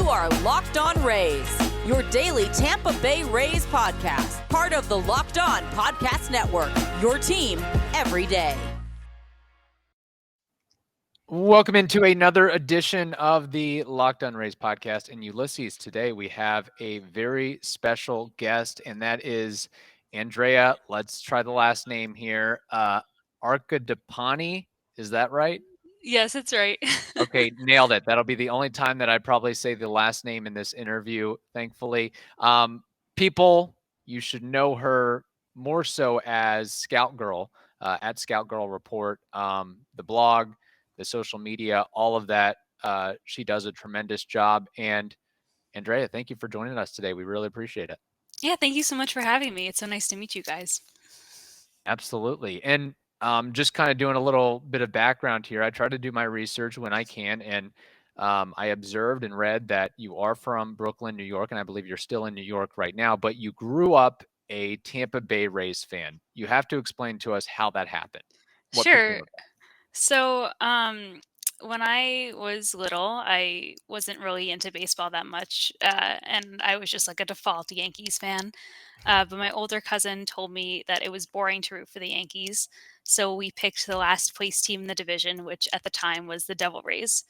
are Locked On Rays, your daily Tampa Bay Rays podcast, part of the Locked On Podcast Network, your team every day. Welcome into another edition of the Locked On Rays podcast. And Ulises, today we have a very special guest, and that is Andrea. Let's try the last name here. Arcadipane, is that right? Yes, it's right. Okay, nailed it. That'll be the only time that I probably say the last name in this interview, thankfully. People, you should know her more so as Scout Girl, at Scout Girl Report, the blog, the social media, all of that. She does a tremendous job. And Andrea, thank you for joining us today. We really appreciate it. Yeah, thank you so much for having me. It's so nice to meet you guys. Absolutely. And just kind of doing a little bit of background here. I try to do my research when I can. And I observed and read that you are from Brooklyn, New York, and I believe you're still in New York right now, but you grew up a Tampa Bay Rays fan. You have to explain to us how that happened. Sure. So, when I was little, I wasn't really into baseball that much, and I was just like a default Yankees fan. But my older cousin told me that it was boring to root for the Yankees, so we picked the last place team in the division, which at the time was the Devil Rays.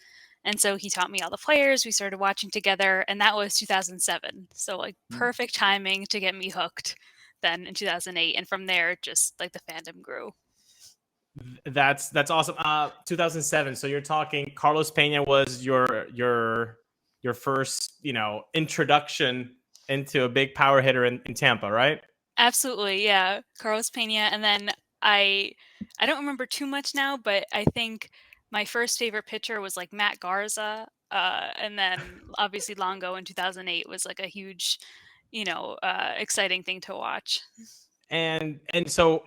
And so he taught me all the players. We started watching together, and that was 2007. So like perfect timing to get me hooked then in 2008, and from there, just like the fandom grew. That's awesome. 2007. So you're talking Carlos Pena was your first, introduction into a big power hitter in Tampa, right? Absolutely, yeah. Carlos Pena, and then I don't remember too much now, but I think my first favorite pitcher was like Matt Garza, and then obviously Longo in 2008 was like a huge, exciting thing to watch. And so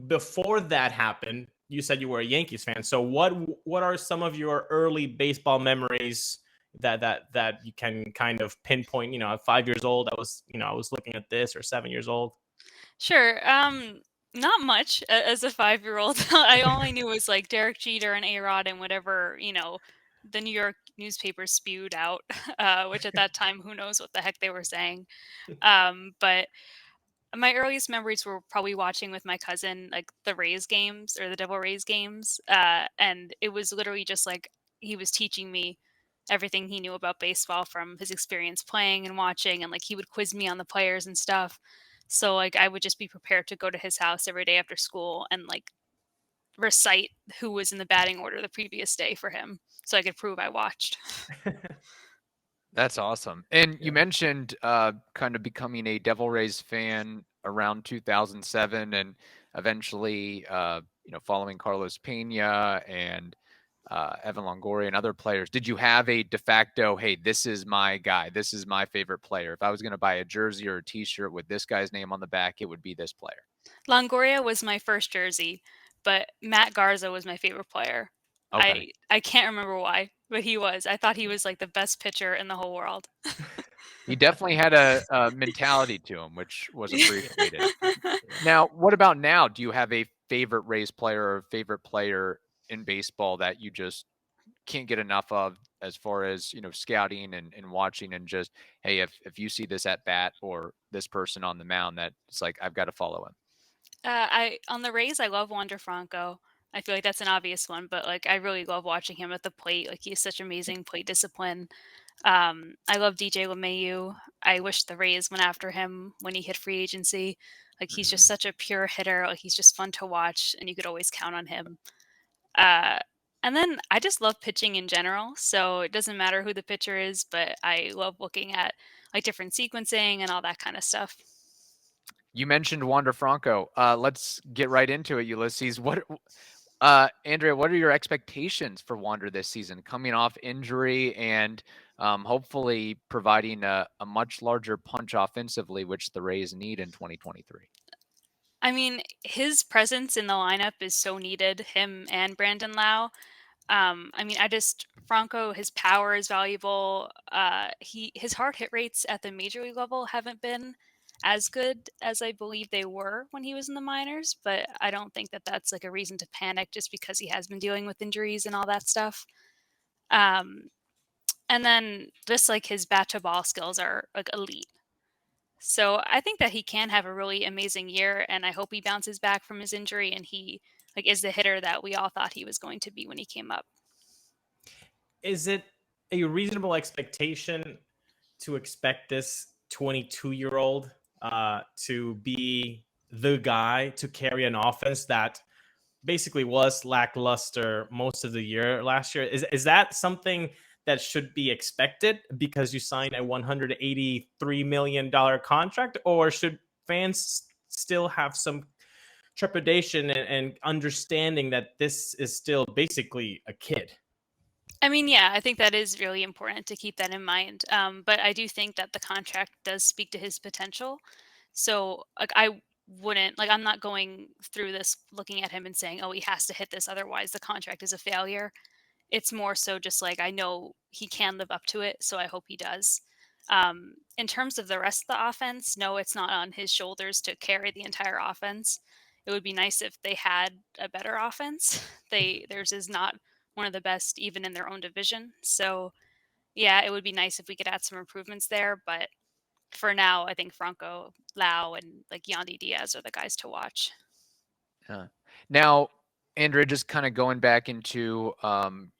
before that happened, you said you were a Yankees fan. So what are some of your early baseball memories that you can kind of pinpoint? At 5 years old, I was looking at this, or 7 years old. Sure. Not much as a 5-year-old. I all I knew was like Derek Jeter and A-Rod and whatever, the New York newspapers spewed out, which at that time, who knows what the heck they were saying. But my earliest memories were probably watching with my cousin, like the Rays games or the Devil Rays games. And it was literally just like he was teaching me everything he knew about baseball from his experience playing and watching. And like he would quiz me on the players and stuff. So like I would just be prepared to go to his house every day after school and like recite who was in the batting order the previous day for him so I could prove I watched. That's awesome. And you mentioned kind of becoming a Devil Rays fan around 2007 and eventually, following Carlos Pena and Evan Longoria and other players. Did you have a de facto, hey, this is my guy, this is my favorite player? If I was going to buy a jersey or a t-shirt with this guy's name on the back, it would be this player. Longoria was my first jersey, but Matt Garza was my favorite player. Okay. I can't remember why, but he was. I thought he was like the best pitcher in the whole world. He definitely had a mentality to him, which was appreciated. Now, what about now? Do you have a favorite Rays player or favorite player in baseball that you just can't get enough of as far as, scouting and watching and just, hey, if you see this at bat or this person on the mound, that it's like, I've got to follow him? On the Rays, I love Wander Franco. I feel like that's an obvious one, but like I really love watching him at the plate. Like he has such amazing plate discipline. I love DJ LeMahieu. I wish the Rays went after him when he hit free agency. Like he's just such a pure hitter. Like he's just fun to watch, and you could always count on him. And then I just love pitching in general. So it doesn't matter who the pitcher is, but I love looking at like different sequencing and all that kind of stuff. You mentioned Wander Franco. Let's get right into it, Ulises. Andrea, what are your expectations for Wander this season, coming off injury and hopefully providing a much larger punch offensively, which the Rays need in 2023? I mean, his presence in the lineup is so needed, him and Brandon Lau. Franco, his power is valuable. His hard hit rates at the major league level haven't been as good as I believe they were when he was in the minors, but I don't think that that's like a reason to panic just because he has been dealing with injuries and all that stuff. Um, And then just like his bat to ball skills are like elite. So I think that he can have a really amazing year, and I hope he bounces back from his injury and he like is the hitter that we all thought he was going to be when he came up. Is it a reasonable expectation to expect this 22-year-old to be the guy to carry an offense that basically was lackluster most of the year last year? Is that something that should be expected because you signed a $183 million contract, or should fans still have some trepidation and understanding that this is still basically a kid? I mean, yeah, I think that is really important to keep that in mind. But I do think that the contract does speak to his potential. So, like, I wouldn't like I'm not going through this looking at him and saying, "Oh, he has to hit this, otherwise the contract is a failure." It's more so just like I know he can live up to it, so I hope he does. In terms of the rest of the offense, no, it's not on his shoulders to carry the entire offense. It would be nice if they had a better offense. Theirs is not one of the best even in their own division. So yeah, it would be nice if we could add some improvements there. But for now, I think Franco, Lau, and like Yandy Diaz are the guys to watch. Now, Andrea, just kind of going back into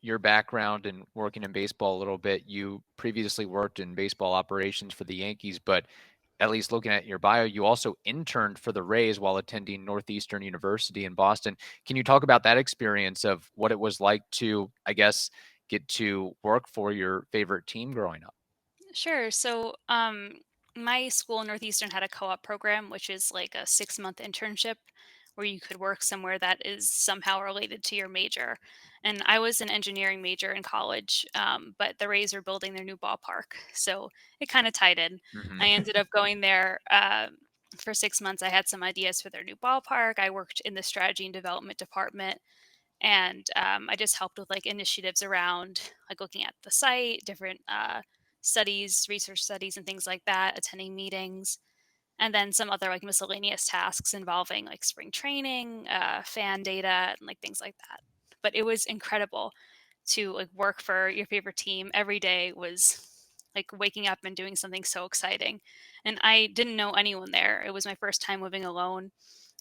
your background and working in baseball a little bit, you previously worked in baseball operations for the Yankees, but at least looking at your bio, you also interned for the Rays while attending Northeastern University in Boston. Can you talk about that experience of what it was like to, I guess, get to work for your favorite team growing up? Sure. So, my school, Northeastern, had a co-op program, which is like a 6-month internship where you could work somewhere that is somehow related to your major. And I was an engineering major in college, but the Rays are building their new ballpark, so it kind of tied in. I ended up going there for 6 months. I had some ideas for their new ballpark. I worked in the strategy and development department, and I just helped with like initiatives around like looking at the site, different studies, research studies, and things like that, attending meetings, and then some other like miscellaneous tasks involving like spring training, fan data, and like things like that. But it was incredible to like work for your favorite team every day. Was like waking up and doing something so exciting. And I didn't know anyone there. It was my first time living alone.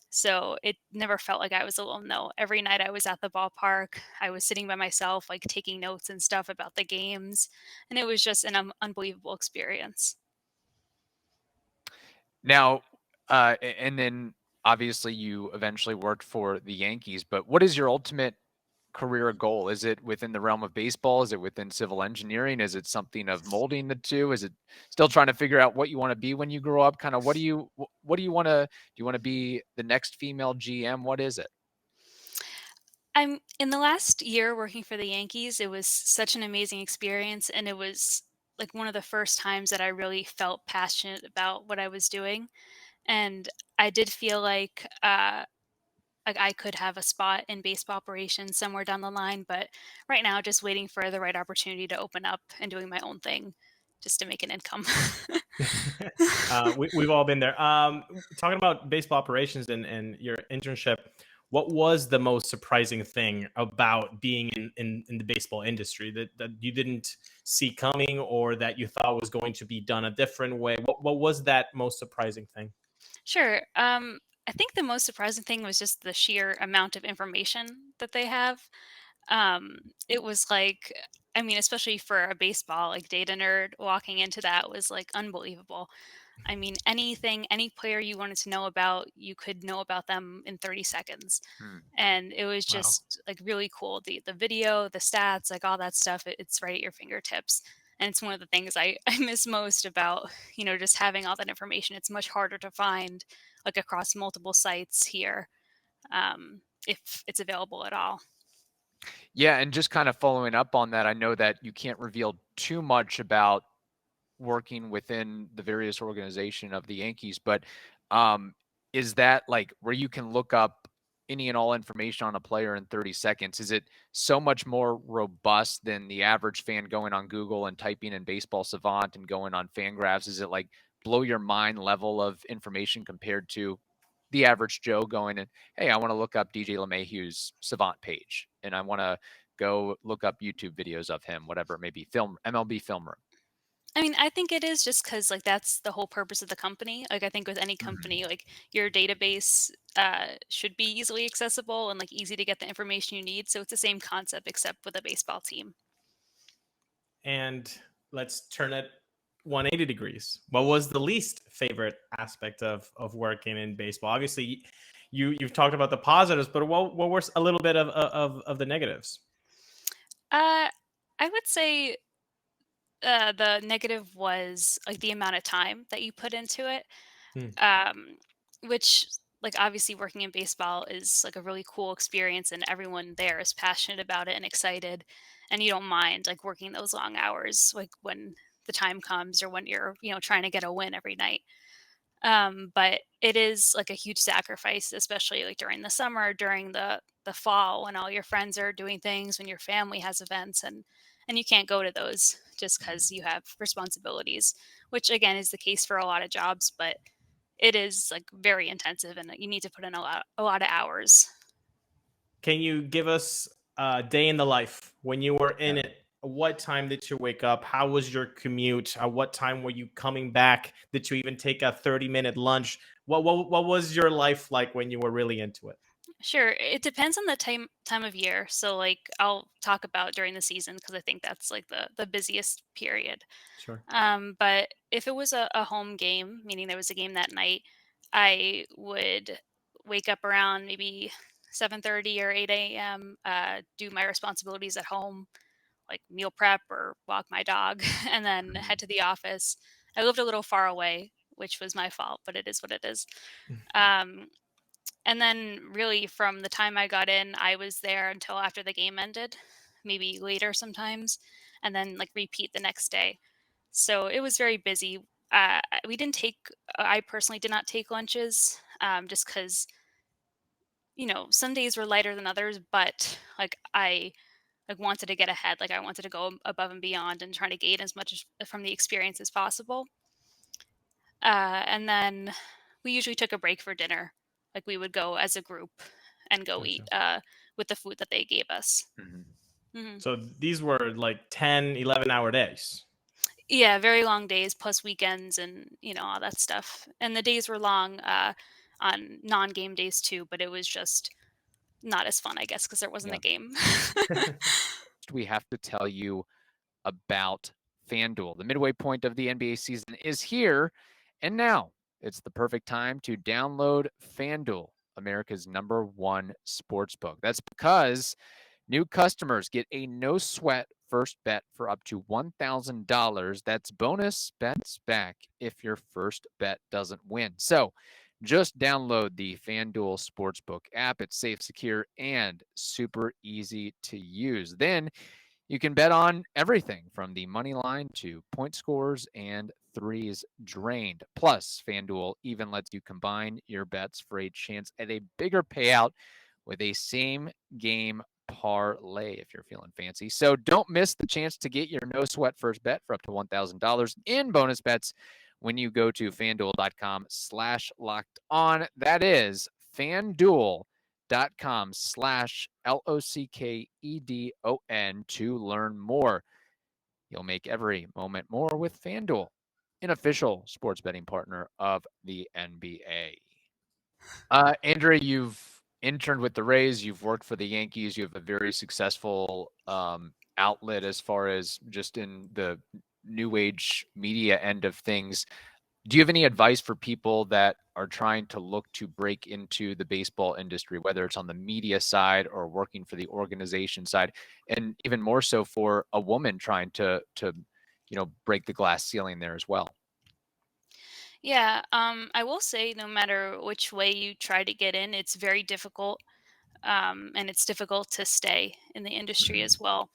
So it never felt like I was alone though. Every night I was at the ballpark, I was sitting by myself, like taking notes and stuff about the games. And it was just an unbelievable experience. Now, and then obviously you eventually worked for the Yankees, but what is your ultimate career goal? Is it within the realm of baseball? Is it within civil engineering? Is it something of molding the two? Is it still trying to figure out what you want to be when you grow up? Kind of what do you want to do? You want to be the next female GM? What is it? I'm in the last year working for the Yankees, it was such an amazing experience, and it was like one of the first times that I really felt passionate about what I was doing. And I did feel like I could have a spot in baseball operations somewhere down the line, but right now just waiting for the right opportunity to open up and doing my own thing just to make an income. We've all been there. Talking about baseball operations and your internship, what was the most surprising thing about being in the baseball industry that you didn't see coming, or that you thought was going to be done a different way? What was that most surprising thing? Sure. I think the most surprising thing was just the sheer amount of information that they have. Um, it was like, I mean, especially for a baseball like data nerd, walking into that was like unbelievable. I mean, anything, any player you wanted to know about, you could know about them in 30 seconds. Hmm. And it was Wow. just like really cool. The video, the stats, like all that stuff, it's right at your fingertips. And it's one of the things I miss most about, just having all that information. It's much harder to find like across multiple sites here, if it's available at all. Yeah, and just kind of following up on that, I know that you can't reveal too much about working within the various organization of the Yankees, but um, is that like where you can look up any and all information on a player in 30 seconds? Is it so much more robust than the average fan going on Google and typing in baseball savant and going on Fangraphs? Is it like blow your mind level of information compared to the average Joe going and, hey, I want to look up DJ LeMahieu's savant page and I want to go look up YouTube videos of him, whatever it may be, MLB Film Room. I mean, I think it is just because like that's the whole purpose of the company. Like I think with any company, like your database should be easily accessible and like easy to get the information you need. So it's the same concept except with a baseball team. And let's turn it 180 degrees. What was the least favorite aspect of working in baseball? Obviously, you've talked about the positives, but what were a little bit of the negatives? I would say the negative was like the amount of time that you put into it, um, which like obviously working in baseball is like a really cool experience, and everyone there is passionate about it and excited, and you don't mind like working those long hours, like when the time comes or when you're trying to get a win every night. But it is like a huge sacrifice, especially like during the summer, during the fall, when all your friends are doing things, when your family has events, and you can't go to those just because you have responsibilities, which again is the case for a lot of jobs, but it is like very intensive and you need to put in a lot of hours. Can you give us a day in the life when you were in it? What time did you wake up? How was your commute? At what time were you coming back? Did you even take a 30-minute lunch? What was your life like when you were really into it? Sure, it depends on the time of year. So like I'll talk about during the season because I think that's like the busiest period. Sure. But if it was a home game, meaning there was a game that night, I would wake up around maybe 7:30 or 8 a.m. Do my responsibilities at home, like meal prep or walk my dog, and then head to the office. I lived a little far away, which was my fault, but it is what it is. Um, and then really from the time I got in, I was there until after the game ended, maybe later sometimes, and then like repeat the next day. So it was very busy. We didn't take, I personally did not take lunches just because, some days were lighter than others, but like I like wanted to get ahead. Like I wanted to go above and beyond and try to gain as much from the experience as possible. And then we usually took a break for dinner. Like we would go as a group and go eat with the food that they gave us. So these were like 10, 11-hour days. Yeah, very long days plus weekends and all that stuff. And the days were long on non-game days too, but it was just not as fun, I guess, because there wasn't a game. We have to tell you about FanDuel. The midway point of the NBA season is here, and now it's the perfect time to download FanDuel, America's #1 sportsbook. That's because new customers get a no-sweat first bet for up to $1,000. That's bonus bets back if your first bet doesn't win. So just download the FanDuel Sportsbook app. It's safe, secure, and super easy to use. Then you can bet on everything from the money line to point scores and threes drained. Plus, FanDuel even lets you combine your bets for a chance at a bigger payout with a same game parlay if you're feeling fancy. So don't miss the chance to get your no sweat first bet for up to $1,000 in bonus bets when you go to fanduel.com/locked on. That is fanduel.com/LOCKEDON to learn more. You'll make every moment more with FanDuel, an official sports betting partner of the NBA. Andrea, you've interned with the Rays. You've worked for the Yankees. You have a very successful outlet as far as just in the new age media end of things. Do you have any advice for people that are trying to look to break into the baseball industry, whether it's on the media side or working for the organization side, and even more so for a woman trying to break the glass ceiling there as well? Yeah, I will say no matter which way you try to get in, it's very difficult, and it's difficult to stay in the industry as well.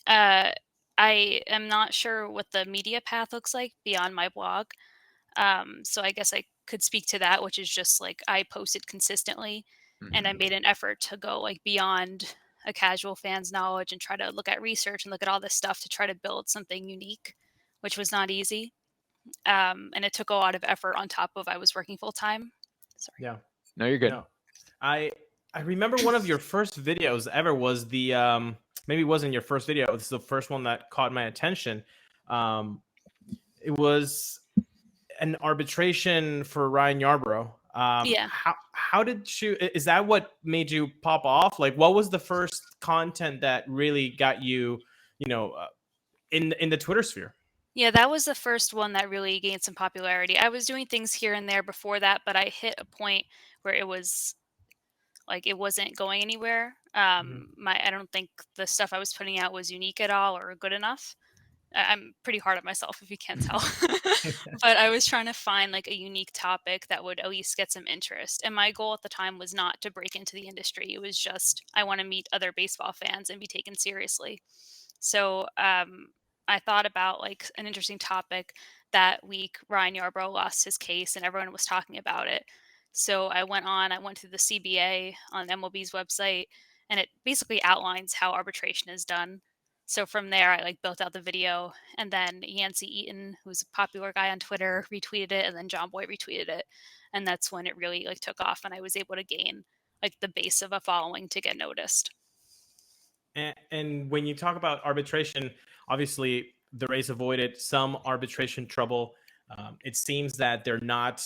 Uh, I am not sure what the media path looks like beyond my blog. So I guess I could speak to that, which is just like I posted consistently and I made an effort to go like beyond a casual fan's knowledge and try to look at research and look at all this stuff to try to build something unique, which was not easy. And it took a lot of effort on top of I was working full time. Sorry. Yeah. No, you're good. No. I remember one of your first videos ever was the maybe it wasn't your first video. This is the first one that caught my attention. It was an arbitration for Ryan Yarbrough. Yeah. How did you? Is that what made you pop off? Like, what was the first content that really got you, in the Twitter sphere? Yeah, that was the first one that really gained some popularity. I was doing things here and there before that, but I hit a point where it was like it wasn't going anywhere. I don't think the stuff I was putting out was unique at all or good enough. I'm pretty hard on myself if you can't tell. But I was trying to find like a unique topic that would at least get some interest. And my goal at the time was not to break into the industry. It was just I want to meet other baseball fans and be taken seriously. So I thought about like an interesting topic. That week, Ryan Yarbrough lost his case and everyone was talking about it. So I went through the CBA on MLB's website, and it basically outlines how arbitration is done. So from there, I like built out the video, and then Yancey Eaton, who's a popular guy on Twitter, retweeted it, and then John Boy retweeted it, and that's when it really like took off, and I was able to gain like the base of a following to get noticed. And when you talk about arbitration, obviously the Rays avoided some arbitration trouble. It seems that they're not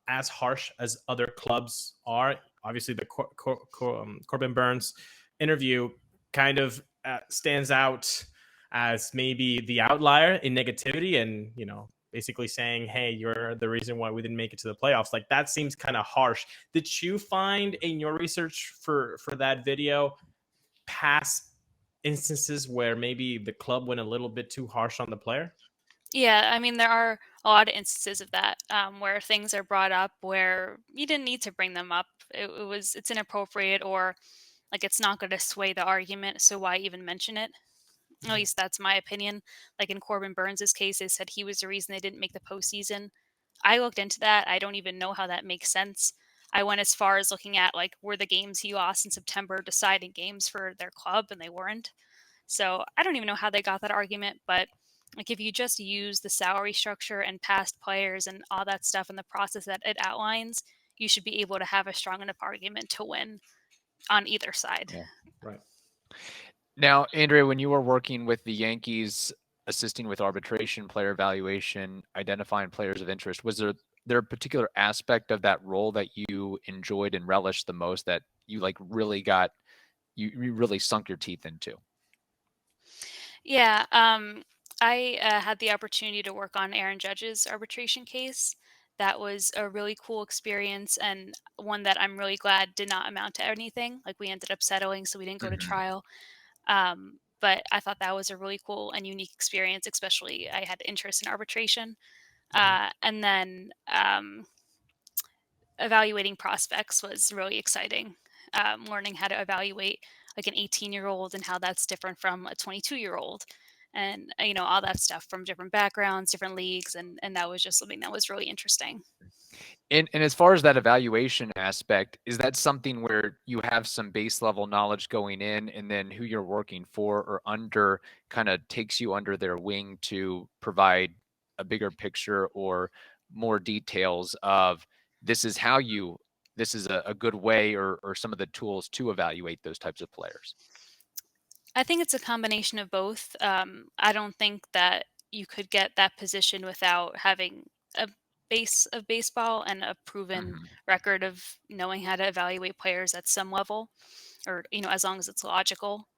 as harsh as other clubs are. Obviously, the Corbin Burns interview kind of stands out as maybe the outlier in negativity, and basically saying, "Hey, you're the reason why we didn't make it to the playoffs." Like that seems kind of harsh. Did you find in your research for that video past instances where maybe the club went a little bit too harsh on the player? Yeah, I mean, there are a lot of instances of that where things are brought up where you didn't need to bring them up. It's inappropriate, or like it's not going to sway the argument. So why even mention it? At least that's my opinion. Like in Corbin Burns' case, they said he was the reason they didn't make the postseason. I looked into that. I don't even know how that makes sense. I went as far as looking at like were the games he lost in September deciding games for their club, and they weren't. So I don't even know how they got that argument, but like if you just use the salary structure and past players and all that stuff in the process that it outlines, you should be able to have a strong enough argument to win on either side. Yeah. Right. Now, Andrea, when you were working with the Yankees, assisting with arbitration, player evaluation, identifying players of interest, was there a particular aspect of that role that you enjoyed and relished the most that you like really got you really sunk your teeth into? Yeah, I had the opportunity to work on Aaron Judge's arbitration case. That was a really cool experience, and one that I'm really glad did not amount to anything. Like we ended up settling, so we didn't go to Mhm. trial. But I thought that was a really cool and unique experience, especially I had interest in arbitration. And then evaluating prospects was really exciting. Learning how to evaluate like an 18-year-old and how that's different from a 22-year-old, and all that stuff from different backgrounds, different leagues, and that was just something that was really interesting. And as far as that evaluation aspect, is that something where you have some base level knowledge going in, and then who you're working for or under kind of takes you under their wing to provide a bigger picture or more details of this is how this is a good way or some of the tools to evaluate those types of players? I think it's a combination of both. I don't think that you could get that position without having a base of baseball and a proven Mhm. record of knowing how to evaluate players at some level, or as long as it's logical.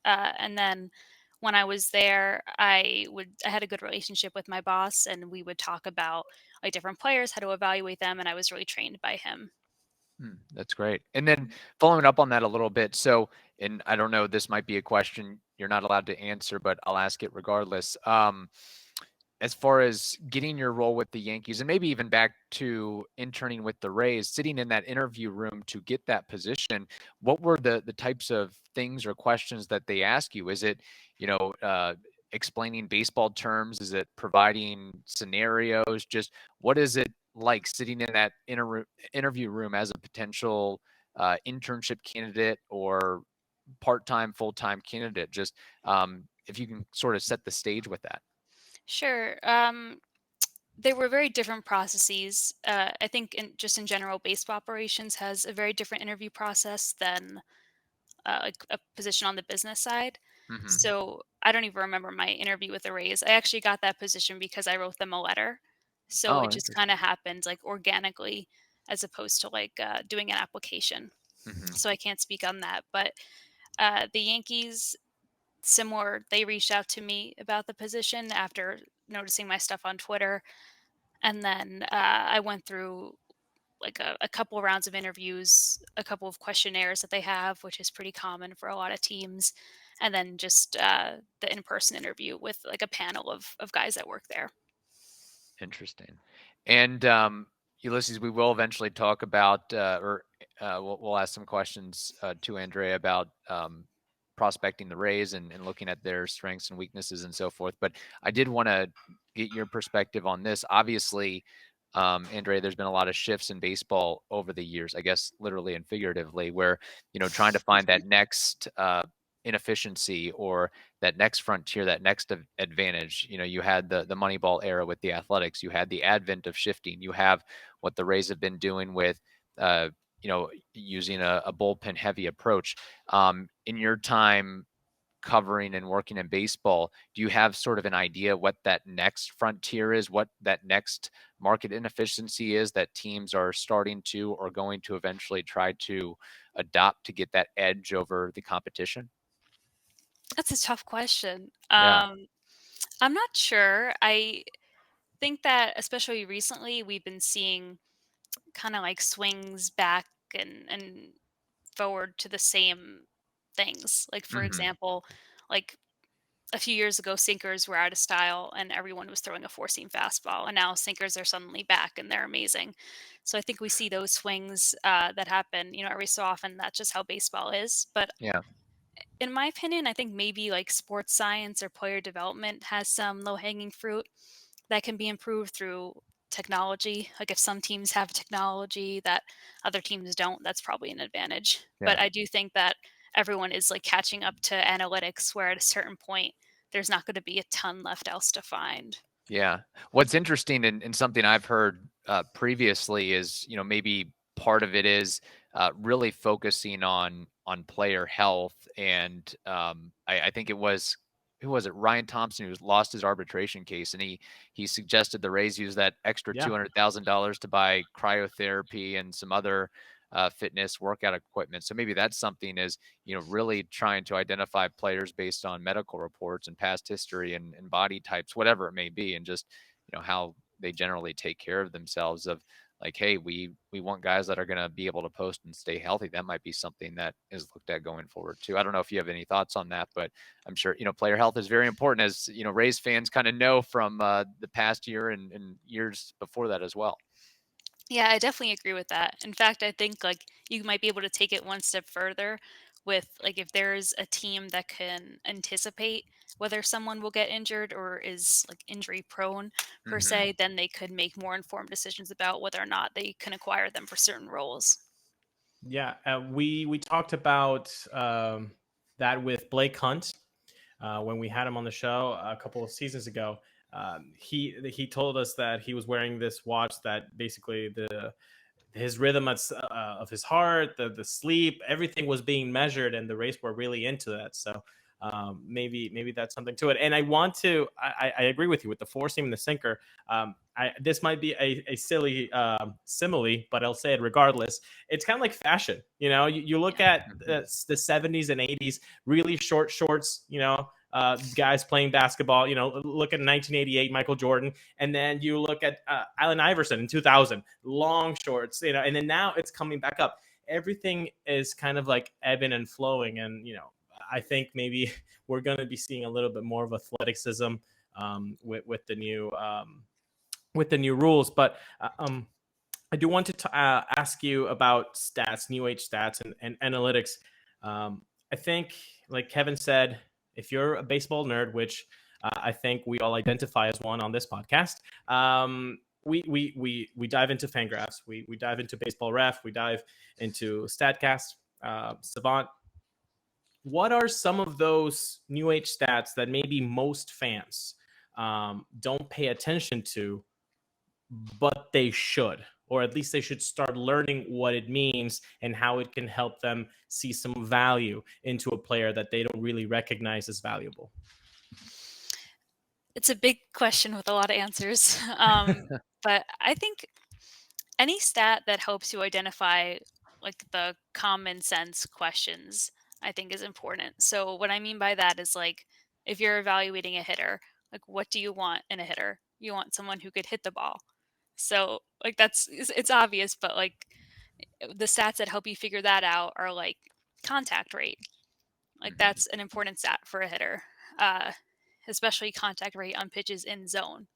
And then when I was there, I had a good relationship with my boss, and we would talk about like different players, how to evaluate them, and I was really trained by him. That's great. And then following up on that a little bit. So, and I don't know, this might be a question you're not allowed to answer, but I'll ask it regardless. As far as getting your role with the Yankees and maybe even back to interning with the Rays, sitting in that interview room to get that position, what were the types of things or questions that they ask you? Is it, you know, explaining baseball terms? Is it providing scenarios? Just what is it like sitting in that interview room as a potential internship candidate or part-time, full-time candidate? Just if you can sort of set the stage with that. Sure. They were very different processes. I think just in general, baseball operations has a very different interview process than like a position on the business side. Hmm. So I don't even remember my interview with the Rays. I actually got that position because I wrote them a letter. So Oh, it just kind interesting. of happened like organically as opposed to like doing an application. Hmm. So I can't speak on that. But the Yankees, similar, they reached out to me about the position after noticing my stuff on Twitter. And then I went through like a couple rounds of interviews, a couple of questionnaires that they have, which is pretty common for a lot of teams, and then just the in-person interview with like a panel of guys that work there. Interesting. And Ulysses, we will eventually talk about, we'll ask some questions to Andrea about prospecting the Rays and looking at their strengths and weaknesses and so forth. But I did want to get your perspective on this. Obviously, Andrea, there's been a lot of shifts in baseball over the years, I guess literally and figuratively, where trying to find that next inefficiency or that next frontier, that next advantage. You had the Moneyball era with the Athletics. You had the advent of shifting. You have what the Rays have been doing with, using a bullpen heavy approach. In your time covering and working in baseball, do you have sort of an idea what that next frontier is, what that next market inefficiency is that teams are starting to or going to eventually try to adopt to get that edge over the competition? That's a tough question. Yeah. I'm not sure. I think that especially recently we've been seeing kind of like swings back and forward to the same things. Like for Hmm. example, like a few years ago, sinkers were out of style and everyone was throwing a four seam fastball. And now sinkers are suddenly back and they're amazing. So I think we see those swings that happen, every so often. That's just how baseball is. But Yeah. in my opinion, I think maybe like sports science or player development has some low hanging fruit that can be improved through technology. Like if some teams have technology that other teams don't, that's probably an advantage. Yeah. But I do think that everyone is like catching up to analytics where at a certain point there's not going to be a ton left else to find. Yeah. What's interesting and something I've heard previously is, maybe part of it is really focusing on player health. And I think it was, who was it? Ryan Thompson, who lost his arbitration case, and he suggested the Rays use that extra Yeah. $200,000 to buy cryotherapy and some other fitness workout equipment. So maybe that's something is, really trying to identify players based on medical reports and past history and body types, whatever it may be, and just, how they generally take care of themselves of like, hey, we want guys that are going to be able to post and stay healthy. That might be something that is looked at going forward too. I don't know if you have any thoughts on that, but I'm sure, player health is very important, as, Rays fans kind of know from the past year and years before that as well. Yeah, I definitely agree with that. In fact, I think like you might be able to take it one step further with like if there's a team that can anticipate whether someone will get injured or is like injury prone per Hmm. se, then they could make more informed decisions about whether or not they can acquire them for certain roles. Yeah, we talked about that with Blake Hunt when we had him on the show a couple of seasons ago. He told us that he was wearing this watch that basically his rhythm of his heart, the sleep, everything was being measured, and the Rays were really into that. So maybe that's something to it. And I agree with you with the four seam and the sinker. This might be a silly simile, but I'll say it regardless. It's kind of like fashion. You look Yeah. at Hmm. the 70s and 80s, really short shorts. Guys playing basketball. Look at 1988 Michael Jordan, and then you look at Allen Iverson in 2000, long shorts. And then now it's coming back up. Everything is kind of like ebbing and flowing, and I think maybe we're going to be seeing a little bit more of athleticism with the new rules. But I do want to ask you about stats, new age stats, and analytics. I think, like Kevin said, if you're a baseball nerd, which I think we all identify as one on this podcast, we dive into Fangraphs, we dive into Baseball Ref, we dive into Statcast, Savant. What are some of those new age stats that maybe most fans don't pay attention to, but they should? or at least they should start learning what it means and how it can help them see some value into a player that they don't really recognize as valuable? It's a big question with a lot of answers. But I think any stat that helps you identify like the common sense questions, I think is important. So what I mean by that is like if you're evaluating a hitter, like what do you want in a hitter? You want someone who could hit the ball. So like it's obvious, but like the stats that help you figure that out are like contact rate. Like that's an important stat for a hitter. Especially contact rate on pitches in zone.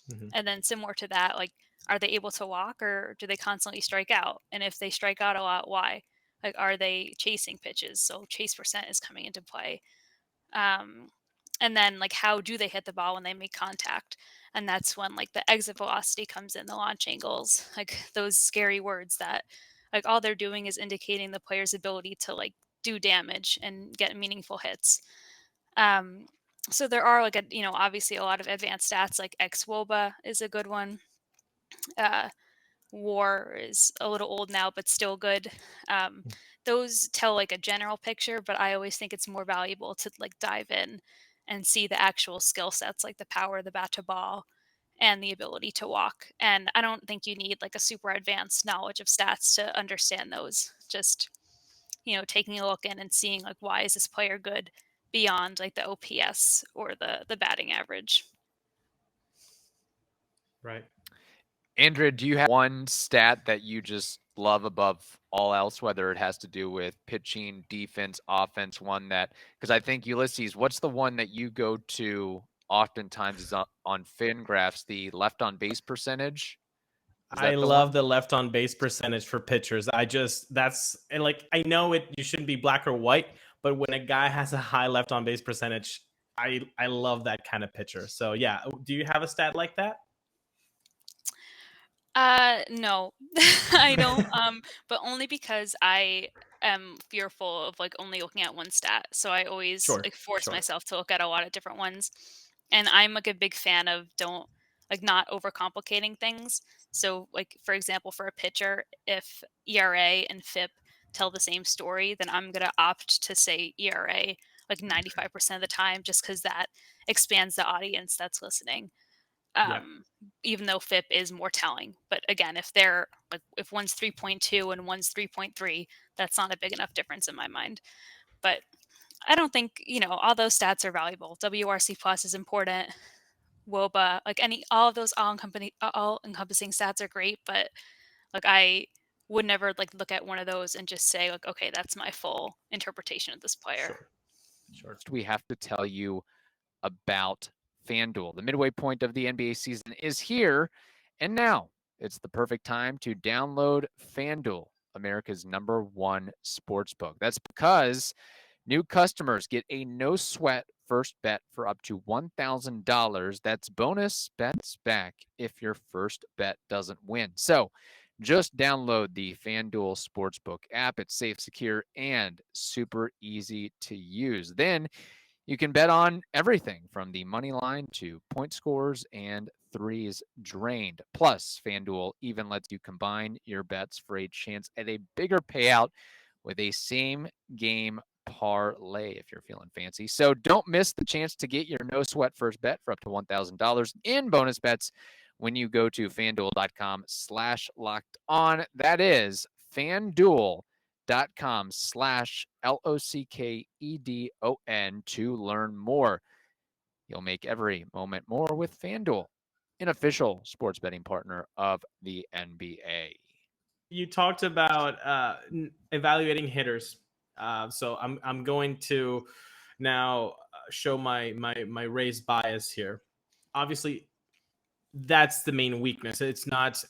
Mhm. And then similar to that, like, are they able to walk or do they constantly strike out? And if they strike out a lot, why? Like, are they chasing pitches? So chase percent is coming into play. Um, and then like, how do they hit the ball when they make contact? And that's when like the exit velocity comes in, the launch angles, like those scary words that like all they're doing is indicating the player's ability to like do damage and get meaningful hits. Um, so there are like obviously a lot of advanced stats like xwoba is a good one. uh, war is a little old now but still good. um, those tell like a general picture, but I always think it's more valuable to like dive in and see the actual skill sets like the power of the bat to ball and the ability to walk. And I don't think you need like a super advanced knowledge of stats to understand those. Just taking a look in and seeing like why is this player good beyond like the OPS or the batting average. Right. Andrea, do you have one stat that you just love above all else, whether it has to do with pitching, defense, offense? One that, because I think Ulises, what's the one that you go to oftentimes is on FanGraphs, the left on base percentage? Is I that the love one? the left on base percentage for pitchers. And like, I know you shouldn't be black or white, but when a guy has a high left on base percentage, I love that kind of pitcher. So yeah, do you have a stat like that? No, I don't. But only because I am fearful of like only looking at one stat. So I always Sure, like force sure. myself to look at a lot of different ones. And I'm like a big fan of don't like not overcomplicating things. So like for example, for a pitcher, if ERA and FIP tell the same story, then I'm gonna opt to say ERA like 95% of the time, just because that expands the audience that's listening. Yeah. Even though FIP is more telling. But again, if they're like if one's 3.2 and one's 3.3, that's not a big enough difference in my mind. But I don't think, all those stats are valuable. WRC plus is important. WOBA, like all of those all encompassing stats are great, but like I would never like look at one of those and just say like, okay, that's my full interpretation of this player. Sure. Sure. We have to tell you about FanDuel. The midway point of the NBA season is here, and now it's the perfect time to download FanDuel, America's #1 sportsbook. That's because new customers get a no sweat first bet for up to $1,000. That's bonus bets back if your first bet doesn't win. So just download the FanDuel Sportsbook app. It's safe, secure, and super easy to use. Then you can bet on everything from the money line to point scores and threes drained. Plus, FanDuel even lets you combine your bets for a chance at a bigger payout with a same game parlay if you're feeling fancy. So don't miss the chance to get your no sweat first bet for up to $1,000 in bonus bets when you go to fanduel.com/locked on. That is fanduel.com/LOCKEDON to learn more. You'll make every moment more with FanDuel, an official sports betting partner of the NBA. You talked about evaluating hitters. So I'm going to now show my race bias here. Obviously, that's the main weakness. It's not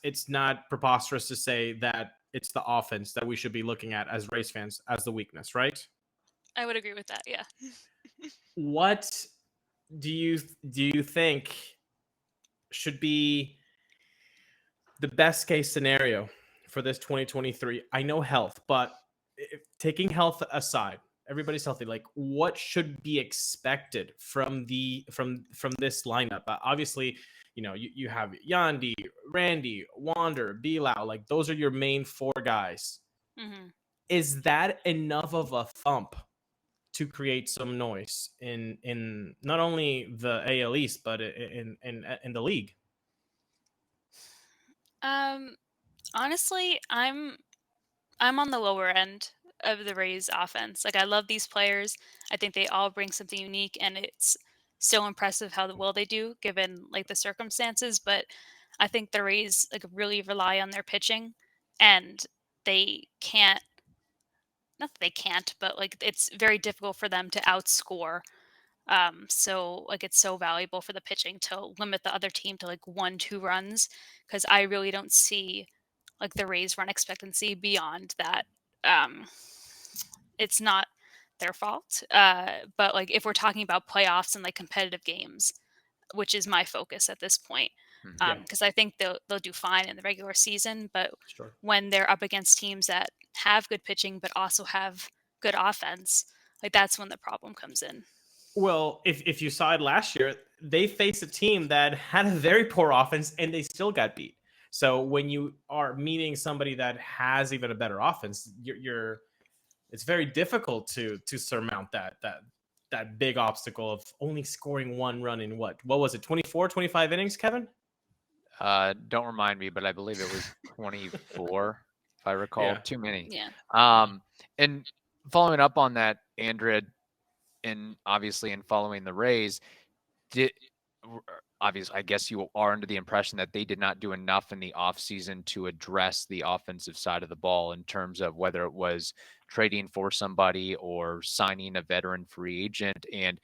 preposterous to say that it's the offense that we should be looking at as race fans as the weakness, right? I would agree with that. Yeah. What do you think should be the best case scenario for this 2023? I know health, but taking health aside, everybody's healthy, like what should be expected from this lineup? Obviously, you have Yandy, Randy, Wander, Bilal, like those are your main four guys. Mm-hmm. Is that enough of a thump to create some noise in not only the AL East but in the league? Honestly, I'm on the lower end of the Rays offense. Like, I love these players. I think they all bring something unique, and it's so impressive how well they do given like the circumstances. But I think the Rays like really rely on their pitching, and they can't. Not that they can't, but like it's very difficult for them to outscore. So like it's so valuable for the pitching to limit the other team to like 1-2 runs, because I really don't see like the Rays run expectancy beyond that. Um, it's not their fault. But like if we're talking about playoffs and like competitive games, which is my focus at this point, Mhm. because I think they'll do fine in the regular season, but Sure. when they're up against teams that have good pitching but also have good offense, like that's when the problem comes in. Well, if you saw it last year, they faced a team that had a very poor offense and they still got beat. So when you are meeting somebody that has even a better offense, you're it's very difficult to surmount that big obstacle of only scoring one run in what was it, 24, 25 innings, Kevin? Don't remind me, but I believe it was 24, if I recall. Yeah. Too many. Yeah. And following up on that, Andrea, and obviously in following the Rays, did obviously I guess you are under the impression that they did not do enough in the offseason to address the offensive side of the ball in terms of whether it was trading for somebody or signing a veteran free agent. And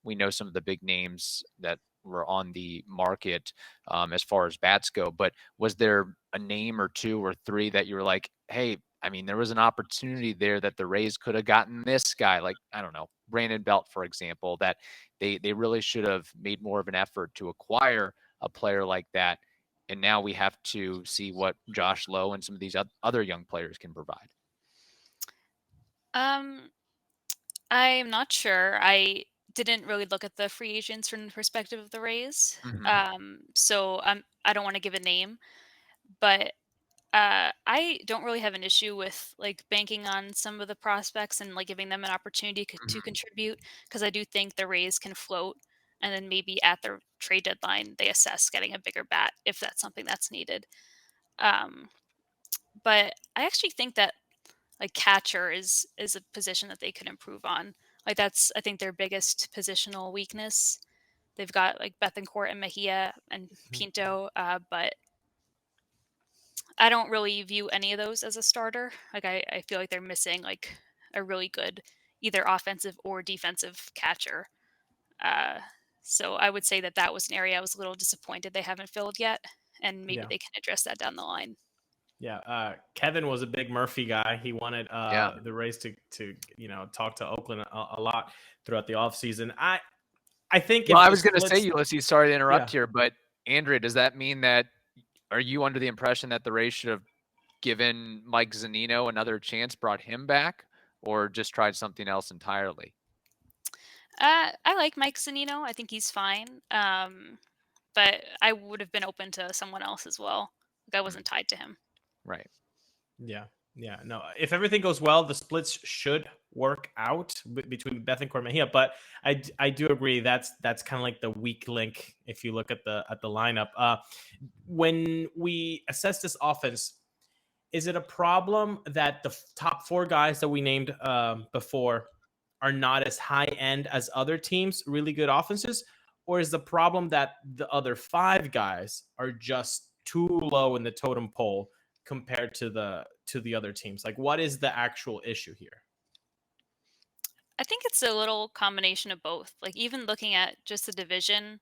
we know some of the big names that were on the market as far as bats go, but was there a name or two or three that you were like, hey, I mean, there was an opportunity there that the Rays could have gotten this guy, like, I don't know, Brandon Belt, for example, that they really should have made more of an effort to acquire a player like that. And now we have to see what Josh Lowe and some of these other young players can provide. I'm not sure. I didn't really look at the free agents from the perspective of the Rays. So I don't want to give a name, but I don't really have an issue with like banking on some of the prospects and like giving them an opportunity to contribute, because I do think the Rays can float, and then maybe at the trade deadline they assess getting a bigger bat if that's something that's needed. Um, but I actually think that like catcher is a position that they could improve on. Like that's I think their biggest positional weakness. They've got like Bethencourt and Mejia and Pinto, but I don't really view any of those as a starter. Like I feel like they're missing like a really good either offensive or defensive catcher. Uh, so I would say that that was an area I was a little disappointed they haven't filled yet, and maybe Yeah. they can address that down the line. Yeah, Kevin was a big Murphy guy. He wanted the Rays to talk to Oakland a lot throughout the offseason. I think Well, if I the was going to say, splits, Ulises, sorry to interrupt yeah. here, but Andrea, does that mean that are you under the impression that the Rays should have given Mike Zunino another chance, brought him back, or just tried something else entirely? I like Mike Zunino. I think he's fine. But I would have been open to someone else as well. Like I wasn't tied to him. Right. Yeah. No, if everything goes well, the splits should work out between Bethencourt and Mejia. But I do agree that's kind of like the weak link if you look at the lineup. When we assess this offense, is it a problem that the top four guys that we named before are not as high end as other teams, really good offenses? Or is the problem that the other five guys are just too low in the totem pole compared to the other teams? Like, what is the actual issue here? I think it's a little combination of both. Like even looking at just the division,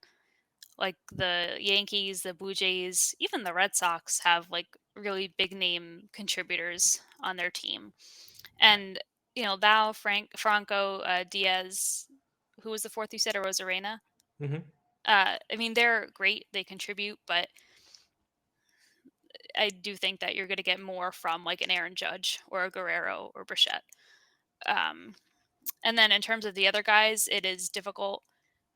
like the Yankees, the Blue Jays, even the Red Sox have like really big name contributors on their team. And Lau, Franco, Diaz, who was the fourth you said, or Rosarena? Mm-hmm. I mean, they're great. They contribute, but I do think that you're going to get more from like an Aaron Judge or a Guerrero or Bichette. And then in terms of the other guys, it is difficult,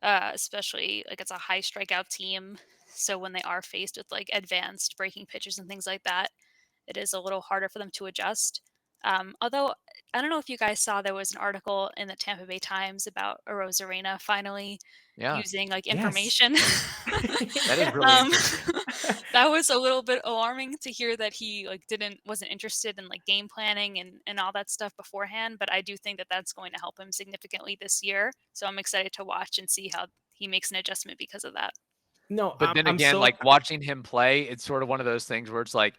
especially like it's a high strikeout team. So when they are faced with like advanced breaking pitches and things like that, it is a little harder for them to adjust. Although I don't know if you guys saw, there was an article in the Tampa Bay Times about Arozarena finally Yeah, using like Yes. information. that is really um, interesting. that was a little bit alarming to hear that he like wasn't interested in like game planning and all that stuff beforehand. But I do think that that's going to help him significantly this year. So I'm excited to watch and see how he makes an adjustment because of that. No, But then I'm again, so like watching him play, it's sort of one of those things where it's like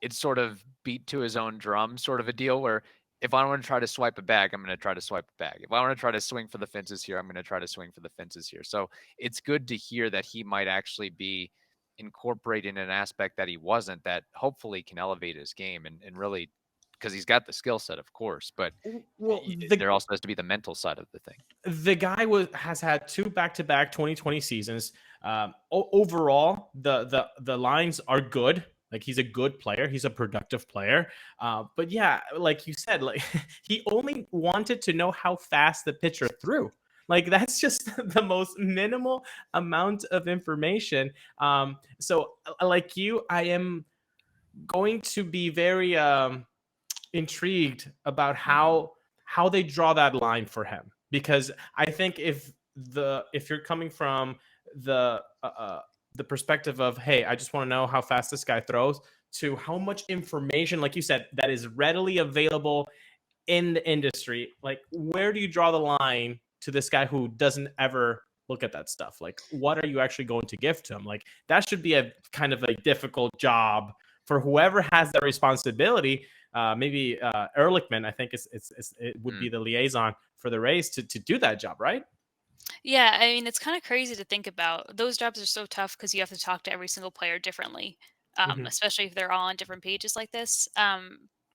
it's sort of beat to his own drum sort of a deal where if I want to try to swipe a bag, I'm going to try to swipe a bag. If I want to try to swing for the fences here, I'm going to try to swing for the fences here. So it's good to hear that he might actually be incorporating an aspect that he wasn't that hopefully can elevate his game and really because he's got the skill set, of course, but well. there also has to be the mental side of the thing. The guy has had 2 back-to-back 2020 seasons. Overall, the lines are good. Like he's a good player. He's a productive player. But yeah, like you said, like he only wanted to know how fast the pitcher threw. Like that's just the most minimal amount of information. So like you, I am going to be very intrigued about how they draw that line for him, because I think if you're coming from the perspective of, hey, I just want to know how fast this guy throws, to how much information, like you said, that is readily available in the industry, like where do you draw the line to this guy who doesn't ever look at that stuff? Like what are you actually going to give to him? Like that should be a kind of a difficult job for whoever has that responsibility. Maybe Ehrlichman, I think it would be the liaison for the Rays to do that job, right? Yeah, I mean, it's kind of crazy to think about. Those jobs are so tough because you have to talk to every single player differently, Mhm. especially if they're all on different pages like this.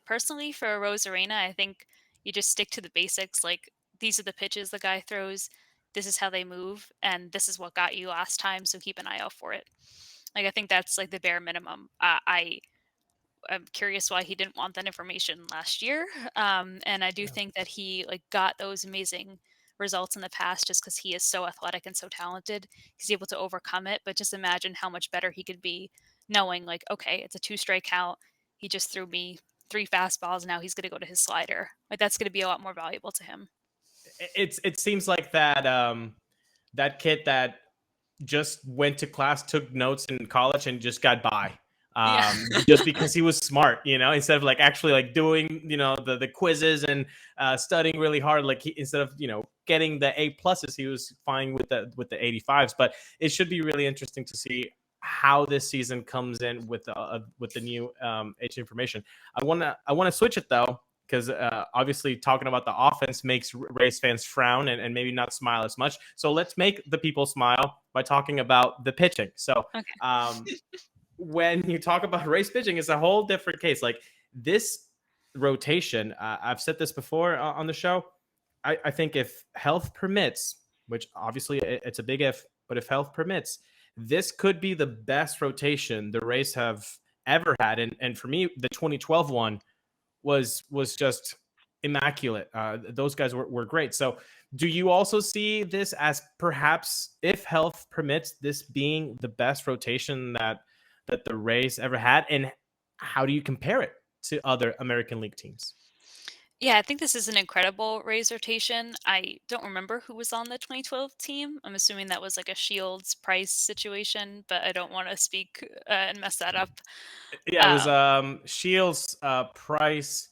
Personally, for Rose Arena, I think you just stick to the basics. Like, these are the pitches the guy throws, this is how they move, and this is what got you last time, so keep an eye out for it. Like, I think that's like the bare minimum. I'm curious why he didn't want that information last year. And I do Yeah. think that he like got those amazing results in the past just because he is so athletic and so talented. He's able to overcome it. But just imagine how much better he could be knowing like, okay, it's a 2 strike count. He just threw me 3 fastballs. Now he's going to go to his slider. Like that's going to be a lot more valuable to him. It seems like that kid that just went to class, took notes in college, and just got by. Yeah. Just because he was smart, instead of like actually like doing, the quizzes and studying really hard. Like instead of, getting the A+, he was fine with the 85s. But it should be really interesting to see how this season comes in with the new age information. I want to switch it though, because obviously talking about the offense makes Rays fans frown and maybe not smile as much. So let's make the people smile by talking about the pitching. So Okay. when you talk about Rays pitching, it's a whole different case. Like this rotation, I've said this before on the show. I think if health permits, which obviously it's a big if, but if health permits, this could be the best rotation the Rays have ever had. And for me, the 2012 one was just immaculate. Those guys were great. So do you also see this as perhaps, if health permits, this being the best rotation that the Rays ever had? And how do you compare it to other American League teams? Yeah, I think this is an incredible Rays rotation. I don't remember who was on the 2012 team. I'm assuming that was like a Shields Price situation, but I don't want to speak and mess that up. Yeah, it was Shields, Price,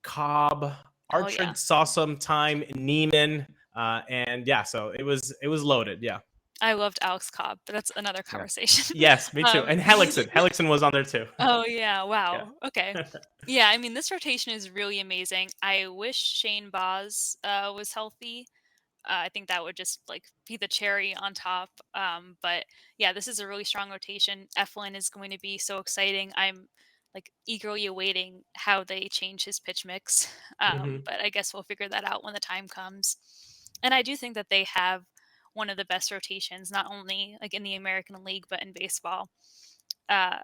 Cobb, Oh yeah, Archer saw some time, Neiman, and yeah, so it was loaded. Yeah. I loved Alex Cobb, but that's another Yeah. conversation. Yes, me too. And Hellickson was on there too. Oh yeah, Yeah. wow. Okay. Yeah, I mean this rotation is really amazing. I wish Shane Baz was healthy. I think that would just like be the cherry on top. But yeah, this is a really strong rotation. Eflin is going to be so exciting. I'm like eagerly awaiting how they change his pitch mix. Mhm. But I guess we'll figure that out when the time comes. And I do think that they have one of the best rotations, not only like in the American League, but in baseball. Uh,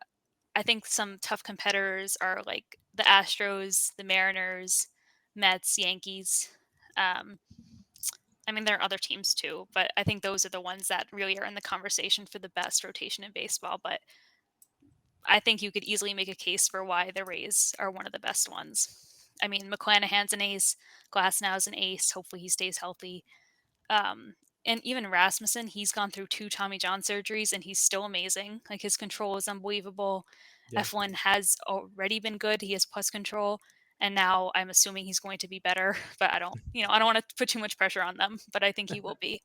I think some tough competitors are like the Astros, the Mariners, Mets, Yankees. I mean, there are other teams too, but I think those are the ones that really are in the conversation for the best rotation in baseball. But I think you could easily make a case for why the Rays are one of the best ones. I mean, McClanahan's an ace, Glasnow's an ace. Hopefully he stays healthy. Um, and even Rasmussen, he's gone through 2 Tommy John surgeries and he's still amazing. Like his control is unbelievable. Yeah. F1 has already been good. He has plus control. And now I'm assuming he's going to be better, but I don't want to put too much pressure on them, but I think he will be.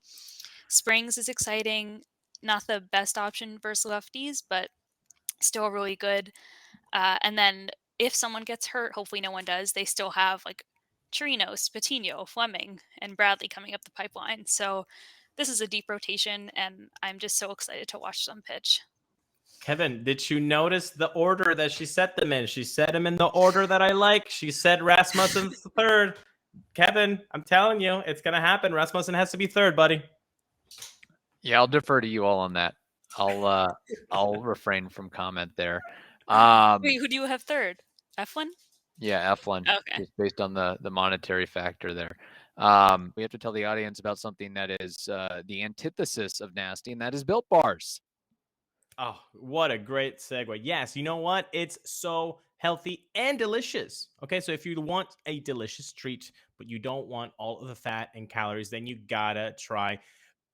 Springs is exciting. Not the best option versus lefties, but still really good. And then if someone gets hurt, hopefully no one does, they still have like Chirinos, Patino, Fleming, and Bradley coming up the pipeline. So this is a deep rotation, and I'm just so excited to watch them pitch. Kevin, did you notice the order that she set them in? She set them in the order that I like. She said Rasmussen's third. Kevin, I'm telling you, it's going to happen. Rasmussen has to be third, buddy. Yeah, I'll defer to you all on that. I'll refrain from comment there. Wait, who do you have third? F1? Yeah, F1. Okay. Just based on the monetary factor there. We have to tell the audience about something that is the antithesis of nasty, and that is Built Bars. Oh, what a great segue. Yes, you know what? It's so healthy and delicious. Okay, so if you want a delicious treat, but you don't want all of the fat and calories, then you gotta try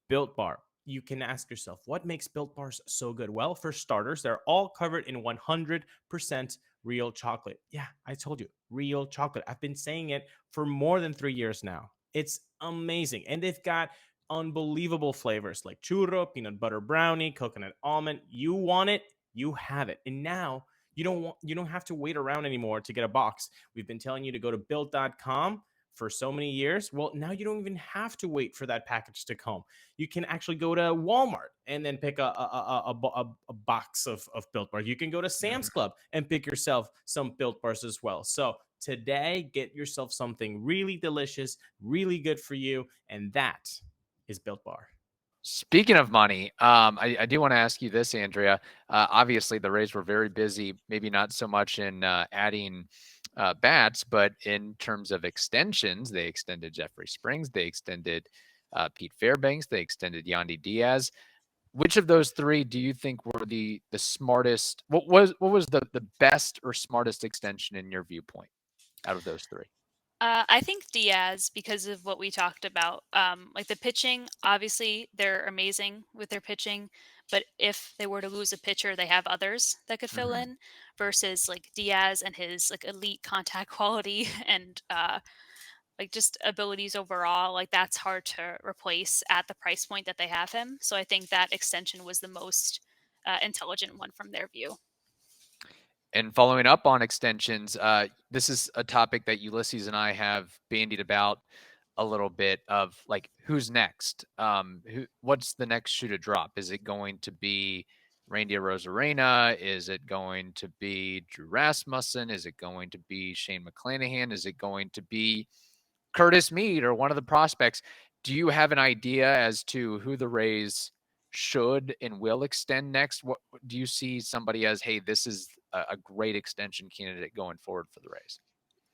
Built Bar. You can ask yourself, what makes Built Bars so good? Well, for starters, they're all covered in 100% real chocolate. Yeah, I told you, real chocolate. I've been saying it for more than 3 years now. It's amazing. And they've got unbelievable flavors like churro, peanut butter brownie, coconut almond. You want it, you have it. And now you don't have to wait around anymore to get a box. We've been telling you to go to built.com for so many years. Well, now you don't even have to wait for that package to come. You can actually go to Walmart and then pick a box of Built Bars. You can go to Sam's Club and pick yourself some Built Bars as well. So today, get yourself something really delicious, really good for you, and that is Built Bar. Speaking of money, I do want to ask you this, Andrea. Obviously, the Rays were very busy, maybe not so much in adding bats, but in terms of extensions, they extended Jeffrey Springs, they extended Pete Fairbanks, they extended Yandy Diaz. Which of those three do you think were the smartest? What was the best or smartest extension in your viewpoint out of those three? I think Diaz, because of what we talked about, like the pitching, obviously they're amazing with their pitching, but if they were to lose a pitcher, they have others that could fill in versus like Diaz and his like elite contact quality and like just abilities overall. Like that's hard to replace at the price point that they have him. So I think that extension was the most intelligent one from their view. And following up on extensions, this is a topic that Ulises and I have bandied about a little bit of like, who's next? What's the next shoe to drop? Is it going to be Randy Arozarena? Is it going to be Drew Rasmussen? Is it going to be Shane McClanahan? Is it going to be Curtis Mead or one of the prospects? Do you have an idea as to who the Rays should and will extend next? What do you see somebody as, hey, this is a great extension candidate going forward for the Rays?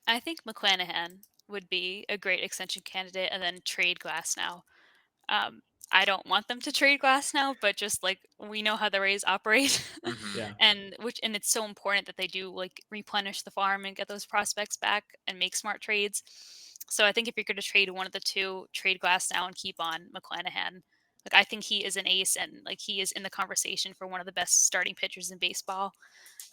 I think McClanahan would be a great extension candidate, and then trade Glasnow. I don't want them to trade Glasnow, but just like we know how the Rays operate, Yeah. and it's so important that they do like replenish the farm and get those prospects back and make smart trades. So I think if you're going to trade one of the two, trade Glasnow and keep on McClanahan. Like I think he is an ace, and like he is in the conversation for one of the best starting pitchers in baseball.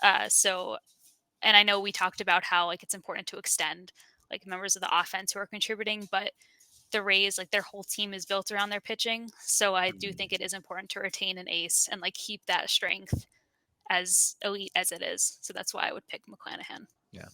And I know we talked about how like it's important to extend like members of the offense who are contributing, but the Rays, like their whole team is built around their pitching. So I do think it is important to retain an ace and like keep that strength as elite as it is. So that's why I would pick McClanahan. Yeah.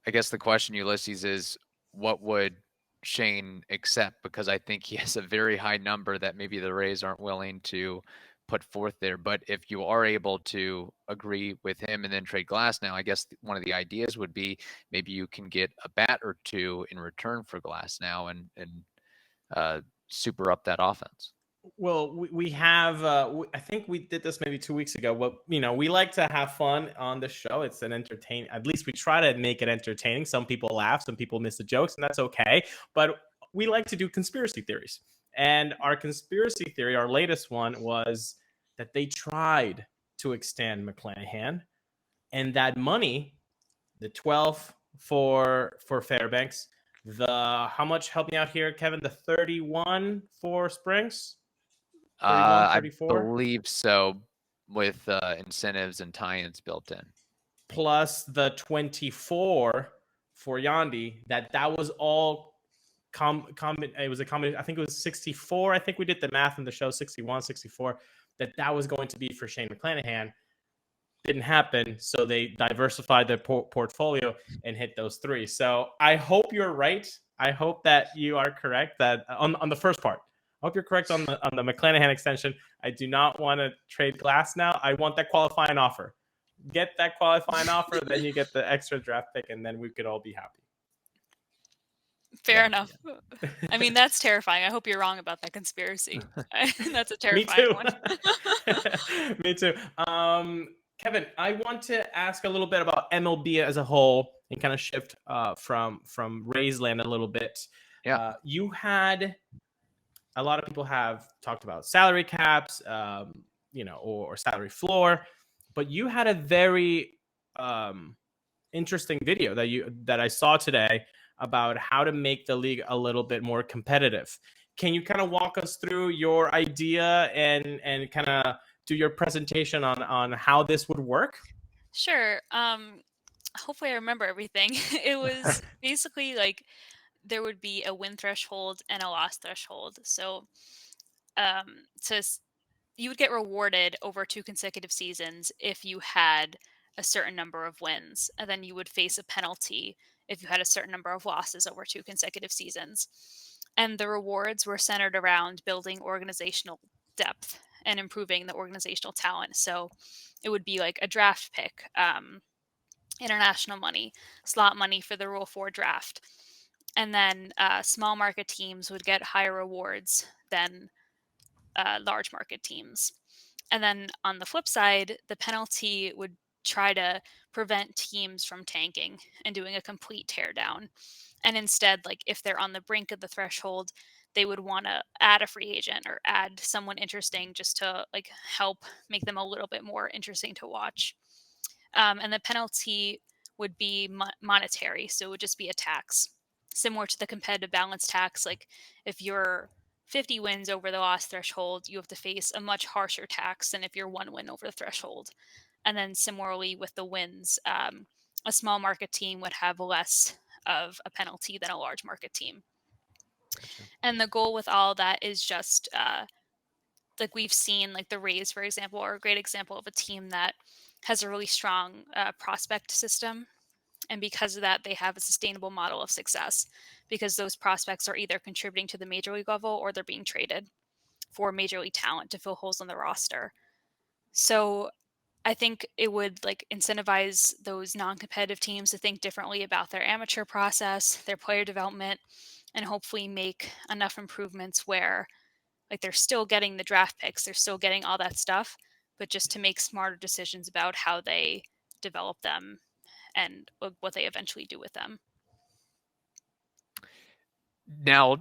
I guess the question, Ulises, is what would Shane accept? Because I think he has a very high number that maybe the Rays aren't willing to put forth there. But if you are able to agree with him and then trade Glasnow, I guess one of the ideas would be maybe you can get a bat or two in return for Glasnow and super up that offense. Well, we have. I think we did this maybe 2 weeks ago. But we like to have fun on the show. It's an entertain. At least we try to make it entertaining. Some people laugh, some people miss the jokes, and that's okay. But we like to do conspiracy theories. And our conspiracy theory, our latest one, was that they tried to extend McClanahan, and that money, the 12 for Fairbanks, the how much? Help me out here, Kevin. The 31 for Springs. 31, I 34, believe so, with incentives and tie-ins built in. plus the 24 for Yandi. That was all it was a combination. I think it was 64. I think we did the math in the show, 61, 64. That was going to be for Shane McClanahan. Didn't happen, so they diversified their portfolio and hit those three. So I hope you're right. I hope that you are correct that on the first part. I hope you're correct on the McClanahan extension. I do not want to trade Glass now. I want that qualifying offer. Get that qualifying offer, then you get the extra draft pick, and then we could all be happy. Fair enough. Yeah. I mean, that's terrifying. I hope you're wrong about that conspiracy. That's a terrifying one. Me too. Kevin, I want to ask a little bit about MLB as a whole and kind of shift from Rays land a little bit. Yeah. You had a lot of people have talked about salary caps, or salary floor, but you had a very interesting video that I saw today about how to make the league a little bit more competitive. Can you kind of walk us through your idea and kind of do your presentation on how this would work? Sure. Hopefully I remember everything. It was basically like there would be a win threshold and a loss threshold. So you would get rewarded over 2 consecutive seasons if you had a certain number of wins, and then you would face a penalty if you had a certain number of losses over 2 consecutive seasons. And the rewards were centered around building organizational depth and improving the organizational talent. So it would be like a draft pick, international money, slot money for the Rule 4 draft. And then small market teams would get higher rewards than large market teams. And then on the flip side, the penalty would try to prevent teams from tanking and doing a complete teardown. And instead, like if they're on the brink of the threshold, they would want to add a free agent or add someone interesting just to like help make them a little bit more interesting to watch. And the penalty would be monetary, so it would just be a tax, similar to the competitive balance tax. Like if you're 50 wins over the loss threshold, you have to face a much harsher tax than if you're 1 win over the threshold. And then similarly with the wins, a small market team would have less of a penalty than a large market team. Gotcha. And the goal with all that is just like we've seen, like the Rays, for example, are a great example of a team that has a really strong prospect system. And because of that, they have a sustainable model of success because those prospects are either contributing to the major league level or they're being traded for major league talent to fill holes on the roster. So I think it would like incentivize those non-competitive teams to think differently about their amateur process, their player development, and hopefully make enough improvements where like they're still getting the draft picks, they're still getting all that stuff, but just to make smarter decisions about how they develop them and what they eventually do with them. Now,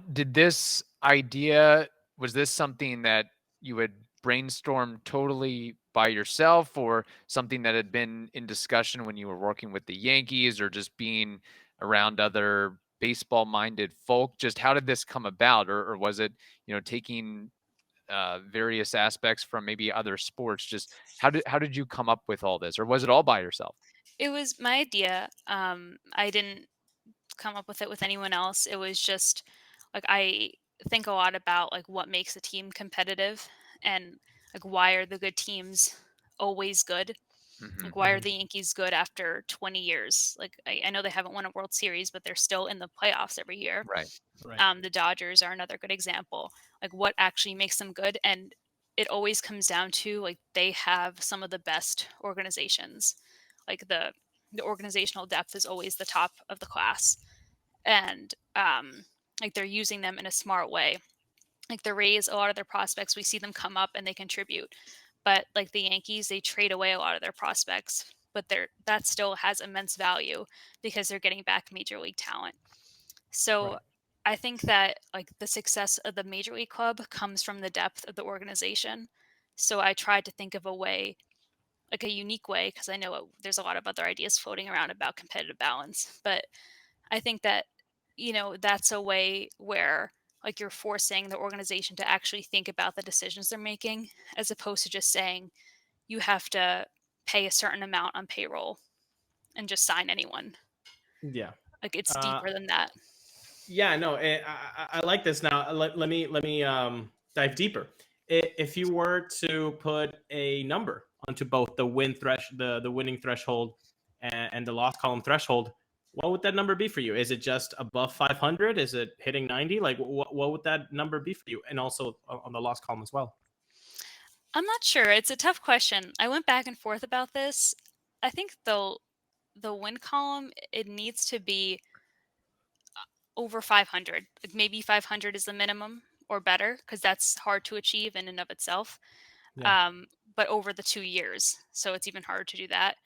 was this something that you had brainstormed totally by yourself, or something that had been in discussion when you were working with the Yankees, or just being around other baseball-minded folk? Just how did this come about, or was it, taking various aspects from maybe other sports? Just how did you come up with all this, or was it all by yourself? It was my idea. I didn't come up with it with anyone else. It was just like I think a lot about like what makes a team competitive and like why are the good teams always good? Mm-hmm. Like why are the Yankees good after 20 years? Like I know they haven't won a World Series, but they're still in the playoffs every year. Right. The Dodgers are another good example. Like what actually makes them good? And it always comes down to like they have some of the best organizations. Like the organizational depth is always the top of the class, and like they're using them in a smart way. Like the Rays, a lot of their prospects, we see them come up and they contribute. But like the Yankees, they trade away a lot of their prospects, but that still has immense value because they're getting back major league talent. So Right. I think that like the success of the major league club comes from the depth of the organization. So I tried to think of a way, like a unique way, because I know there's a lot of other ideas floating around about competitive balance. But I think that, that's a way where like you're forcing the organization to actually think about the decisions they're making, as opposed to just saying you have to pay a certain amount on payroll and just sign anyone. Yeah. Like it's deeper than that. Yeah, no, I like this. Now let me dive deeper. If you were to put a number onto both the the winning threshold and the loss column threshold, what would that number be for you? Is it just above 500? Is it hitting 90? Like what would that number be for you? And also on the loss column as well. I'm not sure. It's a tough question. I went back and forth about this. I think the win column, it needs to be over 500. Like maybe 500 is the minimum or better, because that's hard to achieve in and of itself. Yeah. But over the 2 years, so it's even harder to do that.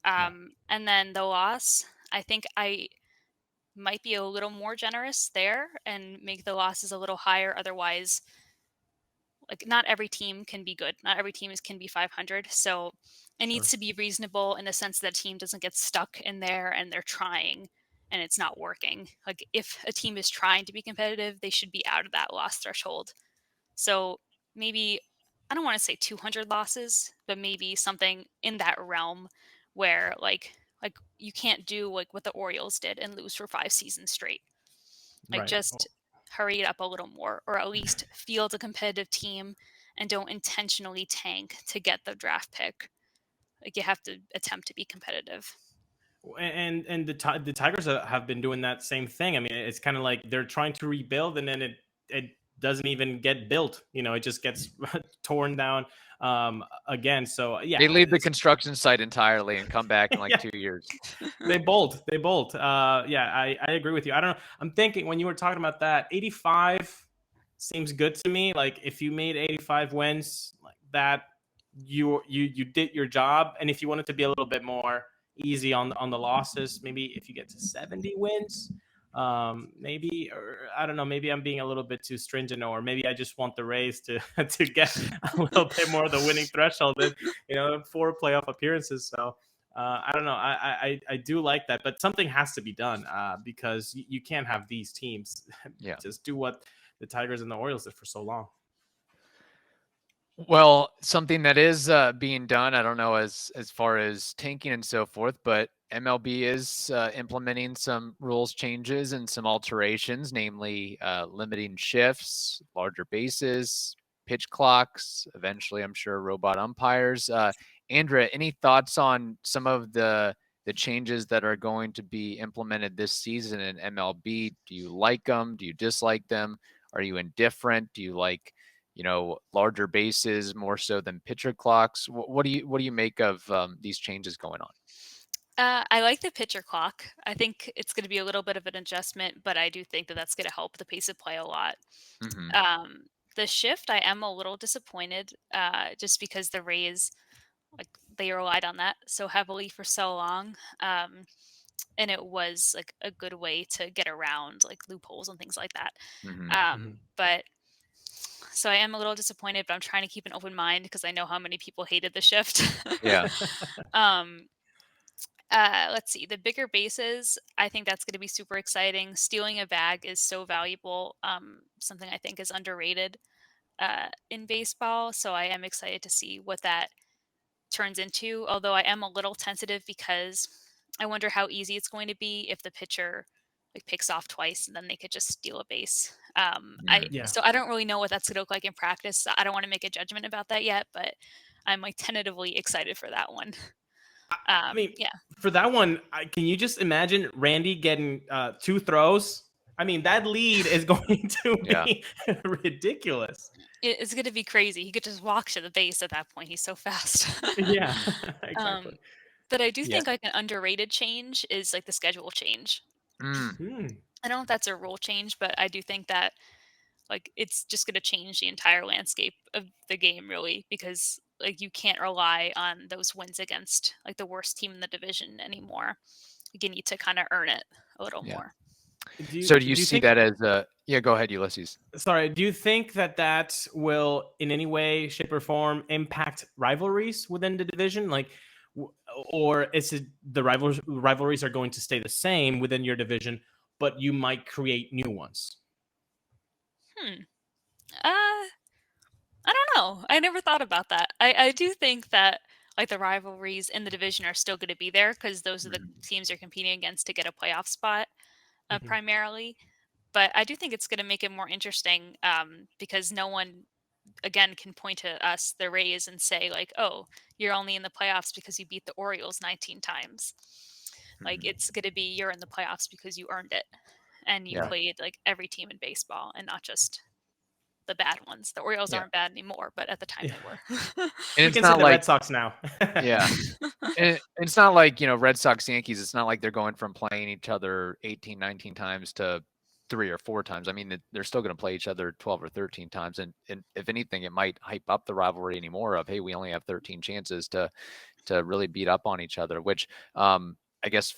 Yeah. And then the loss, I think I might be a little more generous there and make the losses a little higher. Otherwise, like not every team can be good. Not every team can be 500. So it needs to be reasonable in the sense that team doesn't get stuck in there and they're trying and it's not working. Like if a team is trying to be competitive, they should be out of that loss threshold. So maybe, I don't want to say 200 losses, but maybe something in that realm where like you can't do like what the Orioles did and lose for 5 seasons straight. Like Right. just hurry it up a little more, or at least field a competitive team and don't intentionally tank to get the draft pick. Like you have to attempt to be competitive. And the Tigers have been doing that same thing. I mean, it's kind of like they're trying to rebuild, and then it doesn't even get built. It just gets torn down again. So yeah, They leave the construction site entirely and come back in like Yeah. 2 years. They bolt. Yeah, I agree with you. I don't know. I'm thinking when you were talking about that, 85 seems good to me. Like if you made 85 wins like that, you did your job. And if you wanted to be a little bit more easy on the losses, maybe if you get to 70 wins, maybe, or I don't know, maybe I'm being a little bit too stringent, or maybe I just want the Rays to to get a little bit more of the winning threshold than 4 playoff appearances. So I don't know. I do like that, but something has to be done because you can't have these teams just do what the Tigers and the Orioles did for so long. Well, something that is being done, I don't know as far as tanking and so forth, but MLB is implementing some rules changes and some alterations, namely limiting shifts, larger bases, pitch clocks, eventually, I'm sure, robot umpires. Andrea, any thoughts on some of the changes that are going to be implemented this season in MLB? Do you like them? Do you dislike them? Are you indifferent? Do you like larger bases more so than pitcher clocks? What do you make of these changes going on? I like the pitcher clock. I think it's going to be a little bit of an adjustment, but I do think that that's going to help the pace of play a lot. Mm-hmm. The shift, I am a little disappointed just because the Rays, like they relied on that so heavily for so long. And it was like a good way to get around like loopholes and things like that. Mm-hmm. But so I am a little disappointed, but I'm trying to keep an open mind because I know how many people hated the shift. Yeah. Let's see. The bigger bases, I think that's going to be super exciting. Stealing a bag is so valuable. Something I think is underrated in baseball. So I am excited to see what that turns into. Although I am a little tentative because I wonder how easy it's going to be if the pitcher like picks off twice and then they could just steal a base. So I don't really know what that's going to look like in practice. I don't want to make a judgment about that yet, but I'm like tentatively excited for that one. I mean, yeah. For that one, can you just imagine Randy getting 2 throws? I mean, that lead is going to be ridiculous. It's going to be crazy. He could just walk to the base at that point. He's so fast. Yeah, exactly. But I do think like an underrated change is like the schedule change. Mm. I don't know if that's a rule change, but I do think that like it's just going to change the entire landscape of the game, really, because like you can't rely on those wins against like the worst team in the division anymore. Like, you need to kind of earn it a little Yeah. more. So do you do you see think that as a yeah? Go ahead, Ulysses. Sorry, do you think that will in any way, shape, or form impact rivalries within the division? Like, or is it the rivalries are going to stay the same within your division, but you might create new ones? I don't know. I never thought about that. I do think that like the rivalries in the division are still going to be there because those are the teams you're competing against to get a playoff spot Mhm. primarily. But I do think it's going to make it more interesting because no one, again, can point to us, the Rays, and say like, "Oh, you're only in the playoffs because you beat the Orioles 19 times." Like it's going to be you're in the playoffs because you earned it and you Yeah. played like every team in baseball and not just the bad ones. The Orioles Yeah. aren't bad anymore, but at the time they were. And We it's can say not the like Red Sox now. yeah. And it's not like, Red Sox, Yankees, it's not like they're going from playing each other 18, 19 times to 3 or 4 times. I mean, they're still going to play each other 12 or 13 times. And if anything, it might hype up the rivalry anymore of, hey, we only have 13 chances to really beat up on each other, which I guess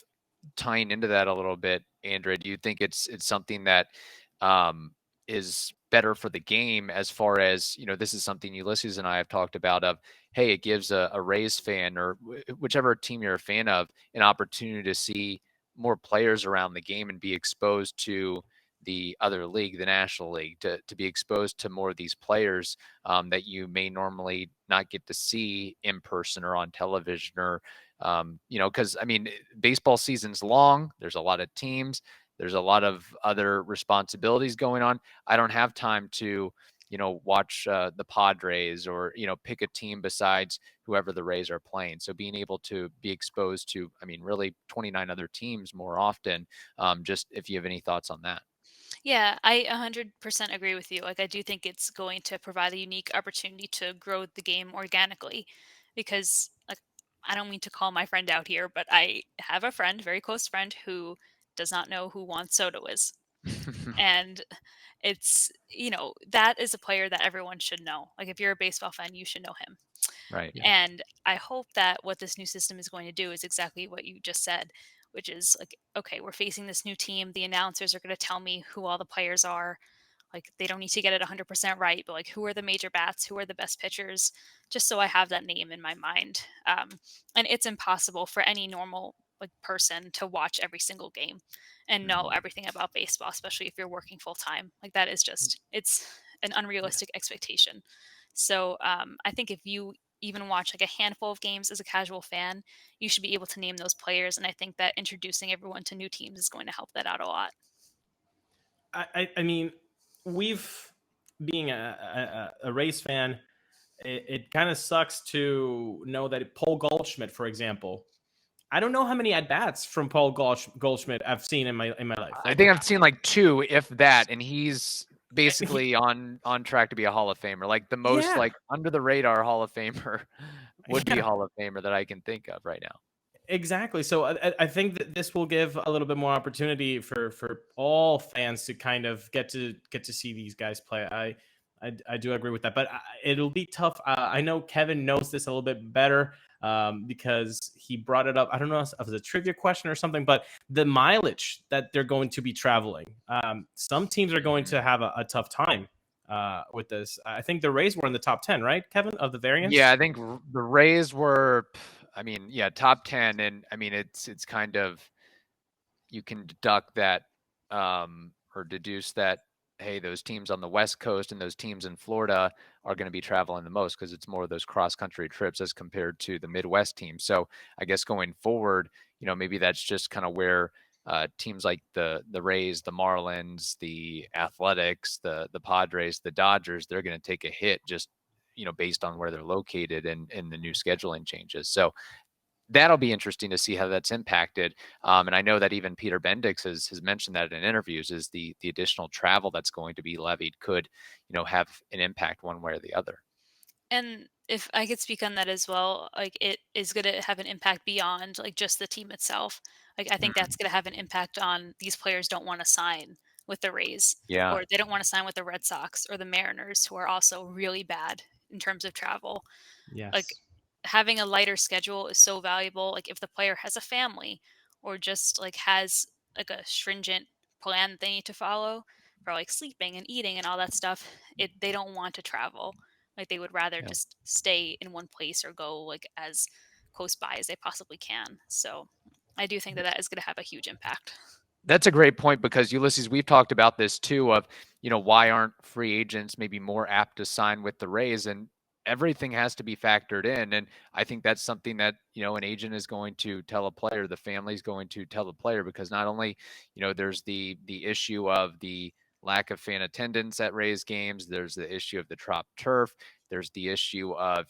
tying into that a little bit, Andrea, do you think it's something that is better for the game as far as, this is something Ulysses and I have talked about of, hey, it gives a Rays fan or whichever team you're a fan of an opportunity to see more players around the game and be exposed to the other league, the National League, to be exposed to more of these players that you may normally not get to see in person or on television or, because I mean, baseball season's long. There's a lot of teams. There's a lot of other responsibilities going on. I don't have time to, watch the Padres or, pick a team besides whoever the Rays are playing. So being able to be exposed to, I mean, really 29 other teams more often, just if you have any thoughts on that. Yeah, I 100% agree with you. Like, I do think it's going to provide a unique opportunity to grow the game organically because, like, I don't mean to call my friend out here, but I have a friend, very close friend, who does not know who Juan Soto is. And it's, that is a player that everyone should know. Like, if you're a baseball fan, you should know him. Right. Yeah. And I hope that what this new system is going to do is exactly what you just said, which is like, okay, we're facing this new team. The announcers are going to tell me who all the players are. Like, they don't need to get it 100% right, but like, who are the major bats? Who are the best pitchers? Just so I have that name in my mind. And it's impossible for any normal like person to watch every single game and know everything about baseball, especially if you're working full time. Like, that is just, it's an unrealistic expectation. So I think if you even watch like a handful of games as a casual fan, you should be able to name those players. And I think that introducing everyone to new teams is going to help that out a lot. I mean, we've being a Rays fan, it kind of sucks to know that Paul Goldschmidt, for example, I don't know how many at bats from Paul Goldschmidt I've seen in my life. I Like, think I've seen like 2, if that, and he's he, basically on track to be a Hall of Famer, like the most yeah, like under the radar Hall of Famer would be yeah, Hall of Famer that I can think of right now. exactly. So I think that this will give a little bit more opportunity for all fans to kind of get to see these guys play. I do agree with that, but it'll be tough. I know Kevin knows this a little bit better because he brought it up. I don't know if it was a trivia question or something, but the mileage that they're going to be traveling. Some teams are going to have a tough time with this. I think the Rays were in the top 10, right, Kevin, of the variants? Yeah, I think the Rays were, I mean, yeah, top 10, and I mean it's kind of, you can deduct that or deduce that, hey, those teams on the West Coast and those teams in Florida are going to be traveling the most because it's more of those cross country trips as compared to the Midwest teams. So I guess going forward, maybe that's just kind of where teams like the Rays, the Marlins, the Athletics, the Padres, the Dodgers, they're going to take a hit just based on where they're located and the new scheduling changes. So that'll be interesting to see how that's impacted. And I know that even Peter Bendix has mentioned that in interviews is the additional travel that's going to be levied could, have an impact one way or the other. And if I could speak on that as well, like it is going to have an impact beyond like just the team itself. Like I think that's going to have an impact on these players don't want to sign with the Rays, Yeah. or they don't want to sign with the Red Sox or the Mariners, who are also really bad in terms of travel. Yes. Like, having a lighter schedule is so valuable. Like, if the player has a family or just like has like a stringent plan that they need to follow for like sleeping and eating and all that stuff, they don't want to travel. Like, they would rather Yeah. just stay in one place or go like as close by as they possibly can. So I do think that is going to have a huge impact. That's a great point, because Ulises, we've talked about this too, of, why aren't free agents maybe more apt to sign with the Rays? And everything has to be factored in. And I think that's something that, an agent is going to tell a player, the family's going to tell the player, because not only, there's the issue of the lack of fan attendance at Rays games, there's the issue of the trop turf, there's the issue of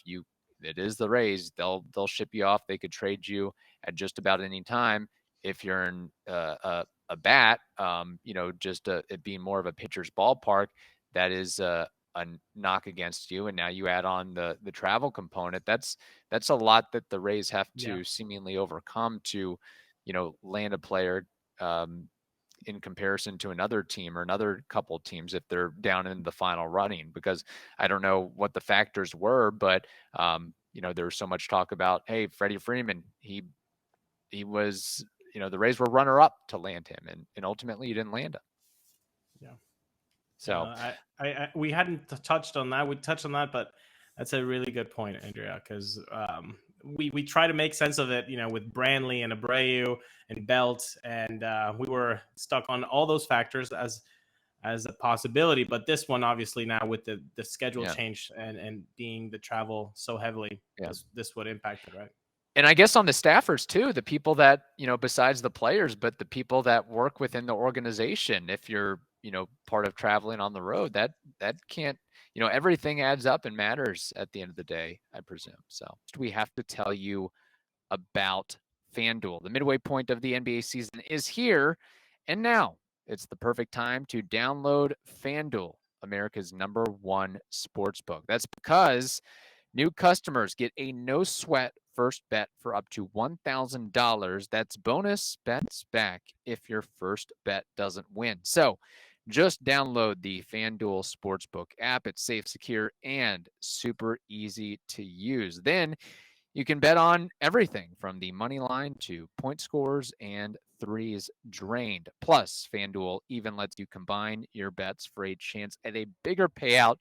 it is the Rays, they'll ship you off, they could trade you at just about any time. If you're in a bat, just it being more of a pitcher's ballpark, that is a knock against you. And now you add on the travel component. That's a lot that the Rays have to seemingly overcome to, land a player in comparison to another team or another couple teams if they're down in the final running. Because I don't know what the factors were, but there was so much talk about, hey, Freddie Freeman, he was, the Rays were runner up to land him, and ultimately you didn't land him. Yeah. So we hadn't touched on that. We touched on that, but that's a really good point, Andrea, because we try to make sense of it, with Brantley and Abreu and Belt, and we were stuck on all those factors as a possibility. But this one, obviously, now with the schedule change and being the travel so heavily, this would impact it, right? And I guess on the staffers too, the people that, besides the players, but the people that work within the organization, if you're, part of traveling on the road, that can't, everything adds up and matters at the end of the day, I presume. So we have to tell you about FanDuel. The midway point of the NBA season is here. And now it's the perfect time to download FanDuel, America's #1 sportsbook. That's because new customers get a no sweat first bet for up to $1,000. That's bonus bets back if your first bet doesn't win. So just download the FanDuel Sportsbook app. It's safe, secure, and super easy to use. Then you can bet on everything from the money line to point scores and threes drained. Plus, FanDuel even lets you combine your bets for a chance at a bigger payout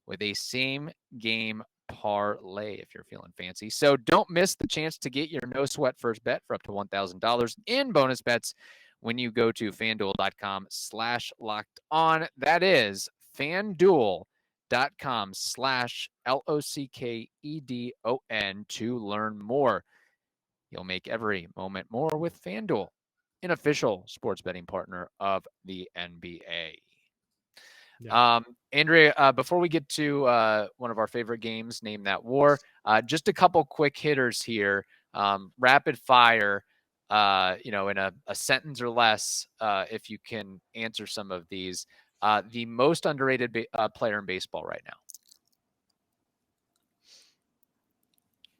with a same game parlay if you're feeling fancy. So don't miss the chance to get your no sweat first bet for up to $1,000 in bonus bets when you go to FanDuel.com/locked-on. That is FanDuel.com/LOCKEDON to learn more. You'll make every moment more with FanDuel, an official sports betting partner of the NBA. Andrea, before we get to one of our favorite games, Name That War, just a couple quick hitters here. Rapid fire, in a sentence or less, if you can answer some of these. The most underrated player in baseball right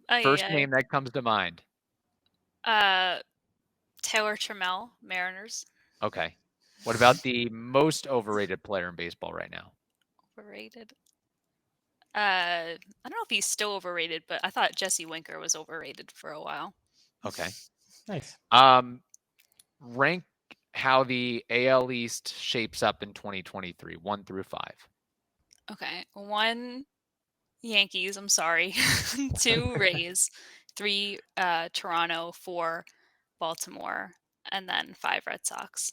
now. First name that comes to mind. Taylor Trammell, Mariners. Okay. What about the most overrated player in baseball right now? Overrated? I don't know if he's still overrated, but I thought Jesse Winker was overrated for a while. Okay. Nice. Rank how the AL East shapes up in 2023, 1 through 5. Okay. 1, Yankees, I'm sorry. 2, Rays. 3, Toronto. 4, Baltimore. And then 5, Red Sox.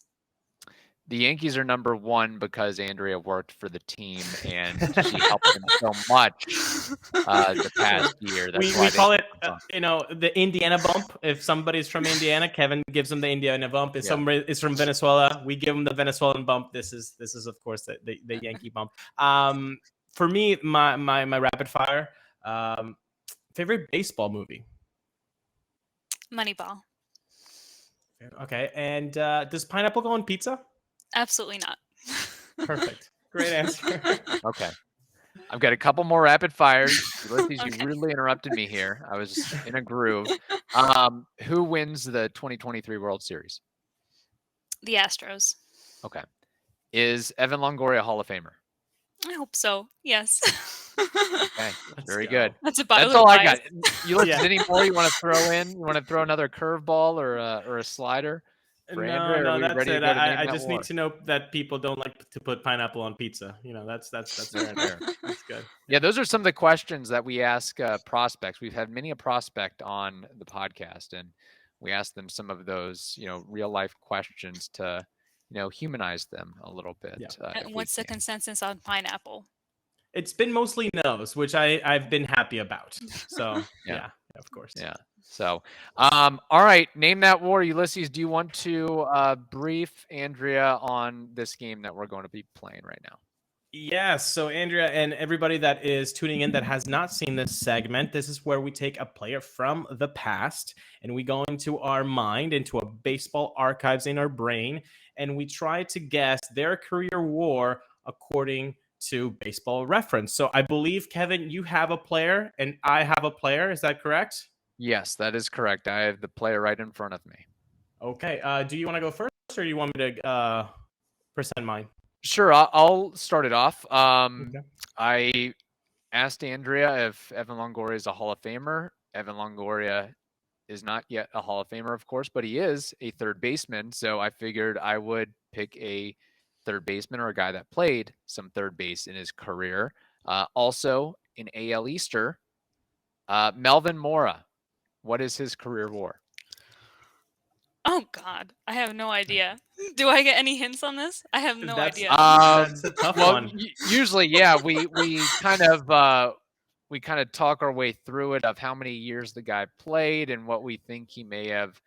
The Yankees are #1 because Andrea worked for the team and she helped them so much the past year. We call it, the Indiana bump. If somebody's from Indiana, Kevin gives them the Indiana bump. If somebody is from Venezuela, we give them the Venezuelan bump. This is of course the Yankee bump. For me, my rapid fire favorite baseball movie. Moneyball. Okay, and does pineapple go on pizza? Absolutely not. Perfect. Great answer. Okay. I've got a couple more rapid fires. Ulises, you rudely interrupted me here. I was in a groove. Who wins the 2023 World Series? The Astros. Okay. Is Evan Longoria a Hall of Famer? I hope so. Yes. Okay, very good. That's That's all I got. biased. Ulises, any more you want to throw in? You want to throw another curveball or a slider for Andrea? Or are we That's ready to it. go to name I that just war? need to know that people don't like to put pineapple on pizza. That's fair enough. That's good. Yeah, those are some of the questions that we ask prospects. We've had many a prospect on the podcast, and we ask them some of those, real life questions to, humanize them a little bit. Yeah. And what's the consensus on pineapple? It's been mostly no's, which I've been happy about. So yeah, of course. Yeah. So, all right, name that war. Ulises, do you want to brief Andrea on this game that we're going to be playing right now? Yes. So Andrea and everybody that is tuning in that has not seen this segment, this is where we take a player from the past and we go into our mind, into a baseball archives in our brain, and we try to guess their career war according to Baseball Reference. So I believe, Kevin, you have a player and I have a player. Is that correct? Yes, that is correct. I have the player right in front of me. Okay. Do you want to go first or do you want me to present mine? Sure, I'll start it off. Okay. I asked Andrea if Evan Longoria is a Hall of Famer. Evan Longoria is not yet a Hall of Famer, of course, but he is a third baseman. So I figured I would pick a third baseman or a guy that played some third base in his career. Also, in AL Easter, Melvin Mora. What is his career war? Oh God, I have no idea. Do I get any hints on this? I have no idea. That's a tough one. Usually, yeah, we kind of talk our way through it of how many years the guy played and what we think he may have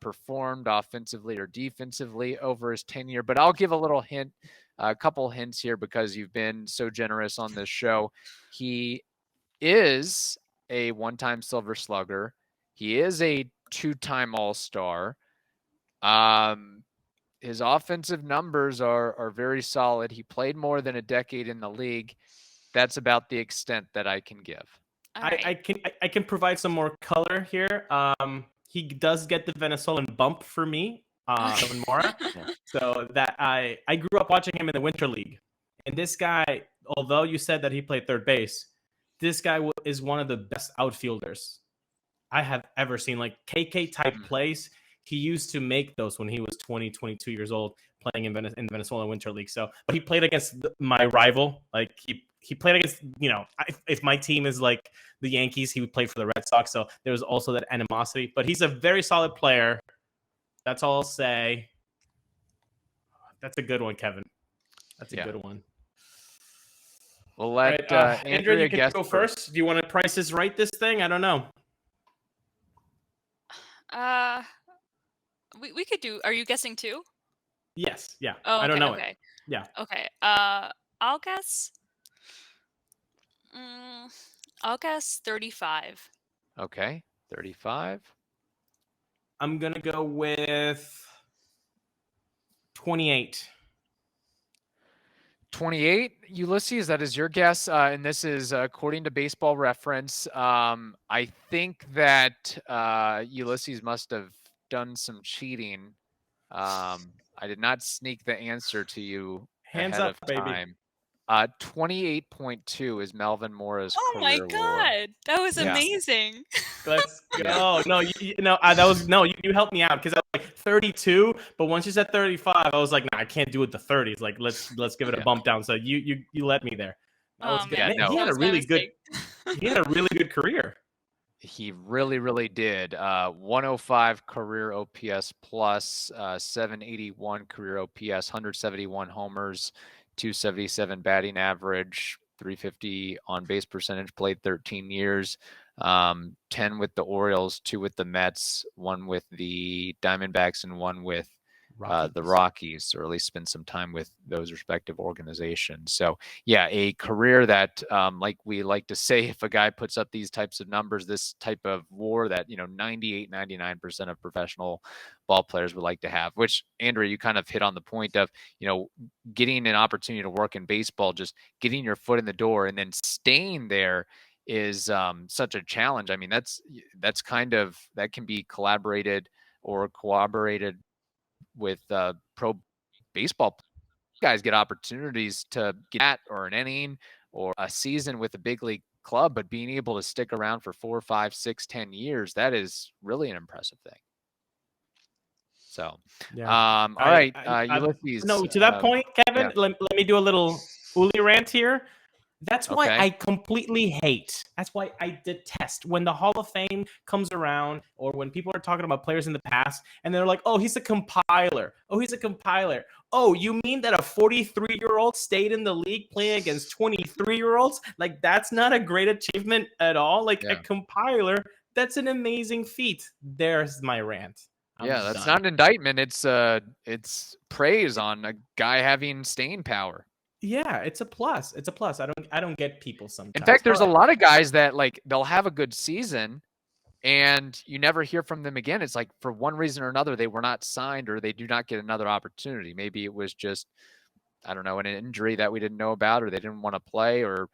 performed offensively or defensively over his tenure. But I'll give a little hint, a couple hints here because you've been so generous on this show. He is a one-time Silver Slugger. He is a two-time All-Star. His offensive numbers are very solid. He played more than a decade in the league. That's about the extent that I can give. Right. I can provide some more color here. He does get the Venezuelan bump for me, Melvin Mora. So that I grew up watching him in the Winter League, and this guy, although you said that he played third base, this guy is one of the best outfielders I have ever seen. Like KK type plays, he used to make those when he was 20, 22 years old, playing in the Venezuelan Winter League. So, but he played against my rival. Like he played against, if my team is like the Yankees, he would play for the Red Sox. So there was also that animosity. But he's a very solid player. That's all I'll say. That's a good one, Kevin. That's a good one. We'll let Andrea, you can go first. first. Do you want to Price is Right this thing? I don't know. We could do. Are you guessing too? Yes. Yeah. Oh, okay, I don't know okay. it. Yeah. Okay. I'll guess. I'll guess 35. Okay, 35. I'm gonna go with 28. 28, Ulises, that is your guess, and this is according to Baseball Reference. I think that Ulises must have done some cheating. I did not sneak the answer to you Hands ahead up, of baby. time. 28.2ch is Melvin Mora's Oh my career war. God, that was amazing. Let's go. No, that was you helped me out because I was like 32, but once you said 35, I was like, nah, I can't do it the 30s. Like let's give it a bump down. So you let me there. That was good. Man, He had a really good career. He really, really did. 105 career OPS plus, 781 career OPS, 171 homers, 277 batting average, 350 on base percentage, played 13 years, 10 with the Orioles, 2 with the Mets, 1 with the Diamondbacks, and 1 with the Rockies, or at least spend some time with those respective organizations. So yeah, a career that, like we like to say, if a guy puts up these types of numbers, this type of war that, 98, 99% of professional ball players would like to have, which Andrea, you kind of hit on the point of, getting an opportunity to work in baseball, just getting your foot in the door and then staying there is such a challenge. I mean, that's kind of, that can be collaborated or corroborated with pro baseball guys get opportunities to get at or an inning or a season with a big league club, but being able to stick around for 4, 5, 6, 10 years, that is really an impressive thing. So, all right, Ulises. No, to that point, Kevin, let me do a little Uli rant here. That's why I completely hate. That's why I detest when the Hall of Fame comes around, or when people are talking about players in the past, and they're like, "Oh, he's a compiler. Oh, he's a compiler." Oh, you mean that a 43-year-old stayed in the league playing against 23-year-olds? Like, that's not a great achievement at all. Like, a compiler, that's an amazing feat. There's my rant. That's not an indictment. It's praise on a guy having staying power. Yeah, it's a plus. It's a plus. I don't get people sometimes. In fact, there's a lot of guys that like they'll have a good season and you never hear from them again. It's like for one reason or another, they were not signed or they do not get another opportunity. Maybe it was just, I don't know, an injury that we didn't know about, or they didn't want to play, or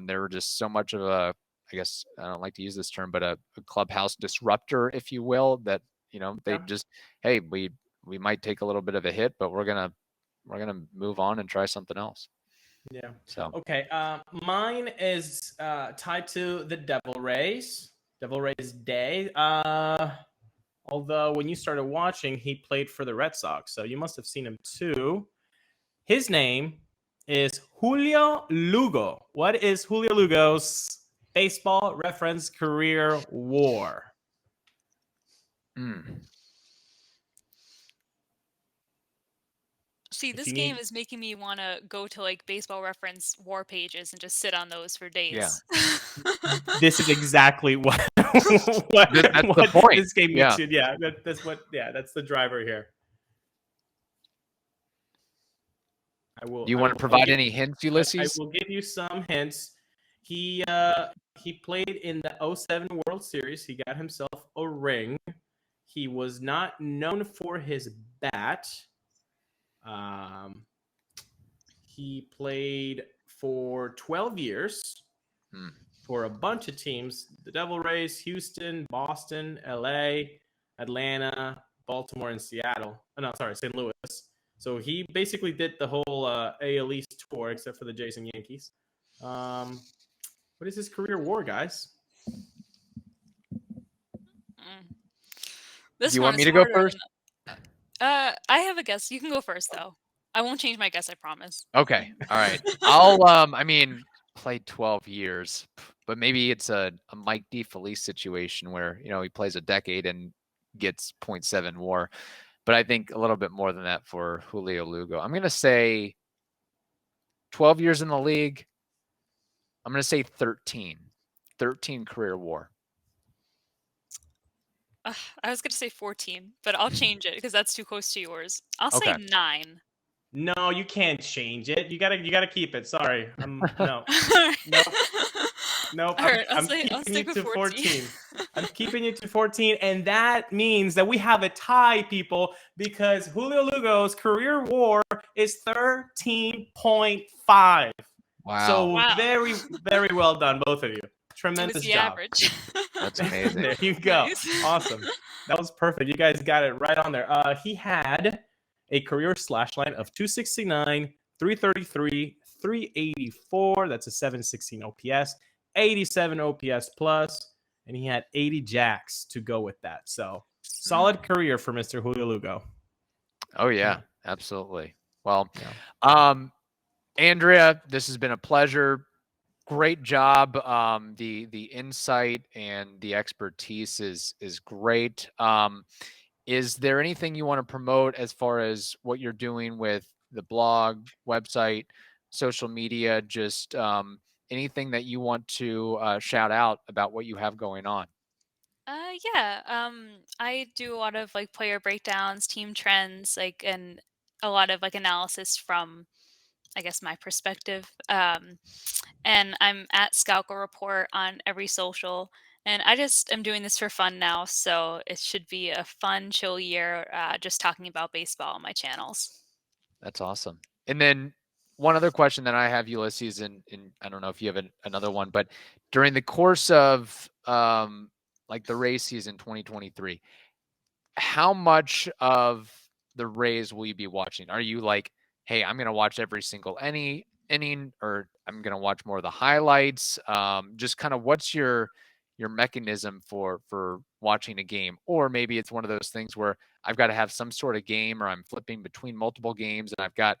they were just so much of a, I guess I don't like to use this term, but a clubhouse disruptor, if you will, that, you know, they just, hey, we might take a little bit of a hit, but we're gonna move on and try something else. Yeah. So okay, mine is tied to the Devil Rays Day. Although when you started watching, he played for the Red Sox, so you must have seen him too. His name is Julio Lugo. What is Julio Lugo's baseball reference career WAR? See, this game is making me want to go to like Baseball Reference war pages and just sit on those for days. Yeah. This is exactly what that's the point. This game makes you. Yeah, that's what. Yeah, that's the driver here. I will. Do you want to provide any hints, Ulises? I will give you some hints. He played in the 07 World Series. He got himself a ring. He was not known for his bat. He played for 12 years for a bunch of teams: the Devil Rays, Houston, Boston, LA, Atlanta, Baltimore, and Seattle. Oh, no, sorry, St. Louis. So he basically did the whole AL East tour, except for the Jays and Yankees. What is his career WAR, guys? Do you want me to go first? I have a guess. You can go first, though. I won't change my guess, I promise. Okay. All right. I'll, I mean, played 12 years, but maybe it's a Mike DeFelice situation where, you know, he plays a decade and gets 0.7 WAR. But I think a little bit more than that for Julio Lugo. I'm going to say 12 years in the league. I'm going to say 13 career WAR. I was going to say 14, but I'll change it because that's too close to yours. I'll say 9. No, you can't change it. You gotta keep it. Sorry. No. Nope. Right, I'm keeping you to 14. I'm keeping you to 14, and that means that we have a tie, people, because Julio Lugo's career WAR is 13.5. Wow. So very, very well done, both of you. Tremendous job. Average. That's amazing. There you go. Nice. Awesome. That was perfect. You guys got it right on there. He had a career slash line of 269, 333, 384. That's a 716 OPS, 87 OPS plus, and he had 80 jacks to go with that. So solid career for Mr. Julio Lugo. Oh yeah, absolutely. Well, Andrea, this has been a pleasure. Great job. The insight and the expertise is great. Is there anything you want to promote as far as what you're doing with the blog, website, social media, just anything that you want to shout out about what you have going on? I do a lot of like player breakdowns, team trends, like, and a lot of like analysis from, I guess, my perspective. And I'm at Scalco Report on every social. And I just am doing this for fun now, so it should be a fun, chill year just talking about baseball on my channels. That's awesome. And then one other question that I have, Ulises, and I don't know if you have another one, but during the course of like the Rays season 2023, how much of the Rays will you be watching? Are you like hey, I'm going to watch every single inning, or I'm going to watch more of the highlights? Just kind of what's your mechanism for watching a game? Or maybe it's one of those things where I've got to have some sort of game, or I'm flipping between multiple games and I've got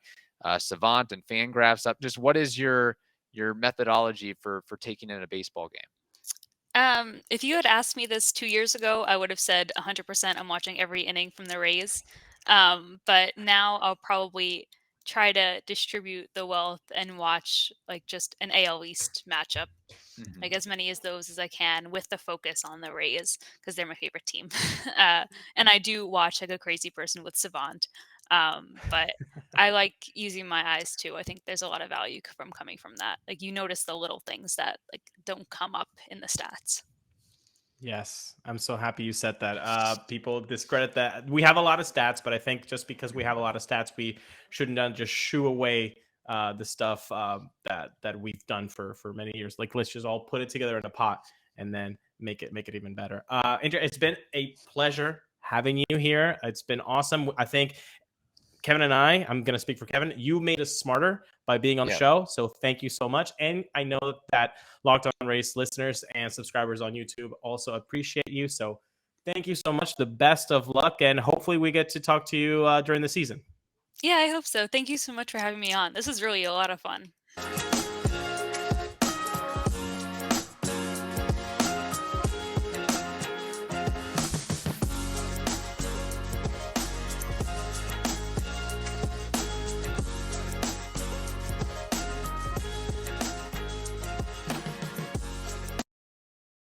Savant and Fangraphs up. Just what is your methodology for taking in a baseball game? If you had asked me this 2 years ago, I would have said 100% I'm watching every inning from the Rays. But now I'll probably try to distribute the wealth and watch like just an AL East matchup, like as many as those as I can, with the focus on the Rays because they're my favorite team. And I do watch like a crazy person with Savant. But I like using my eyes too. I think there's a lot of value coming from that. Like you notice the little things that like don't come up in the stats. Yes, I'm so happy you said that. People discredit that. We have a lot of stats, but I think just because we have a lot of stats, we shouldn't just shoo away the stuff that we've done for many years. Like, let's just all put it together in a pot and then make it even better. Andrea, it's been a pleasure having you here. It's been awesome. I think Kevin and I'm going to speak for Kevin. You made us smarter by being on the show. So thank you so much. And I know that Locked On Rays listeners and subscribers on YouTube also appreciate you. So thank you so much. The best of luck. And hopefully we get to talk to you during the season. Yeah, I hope so. Thank you so much for having me on. This is really a lot of fun.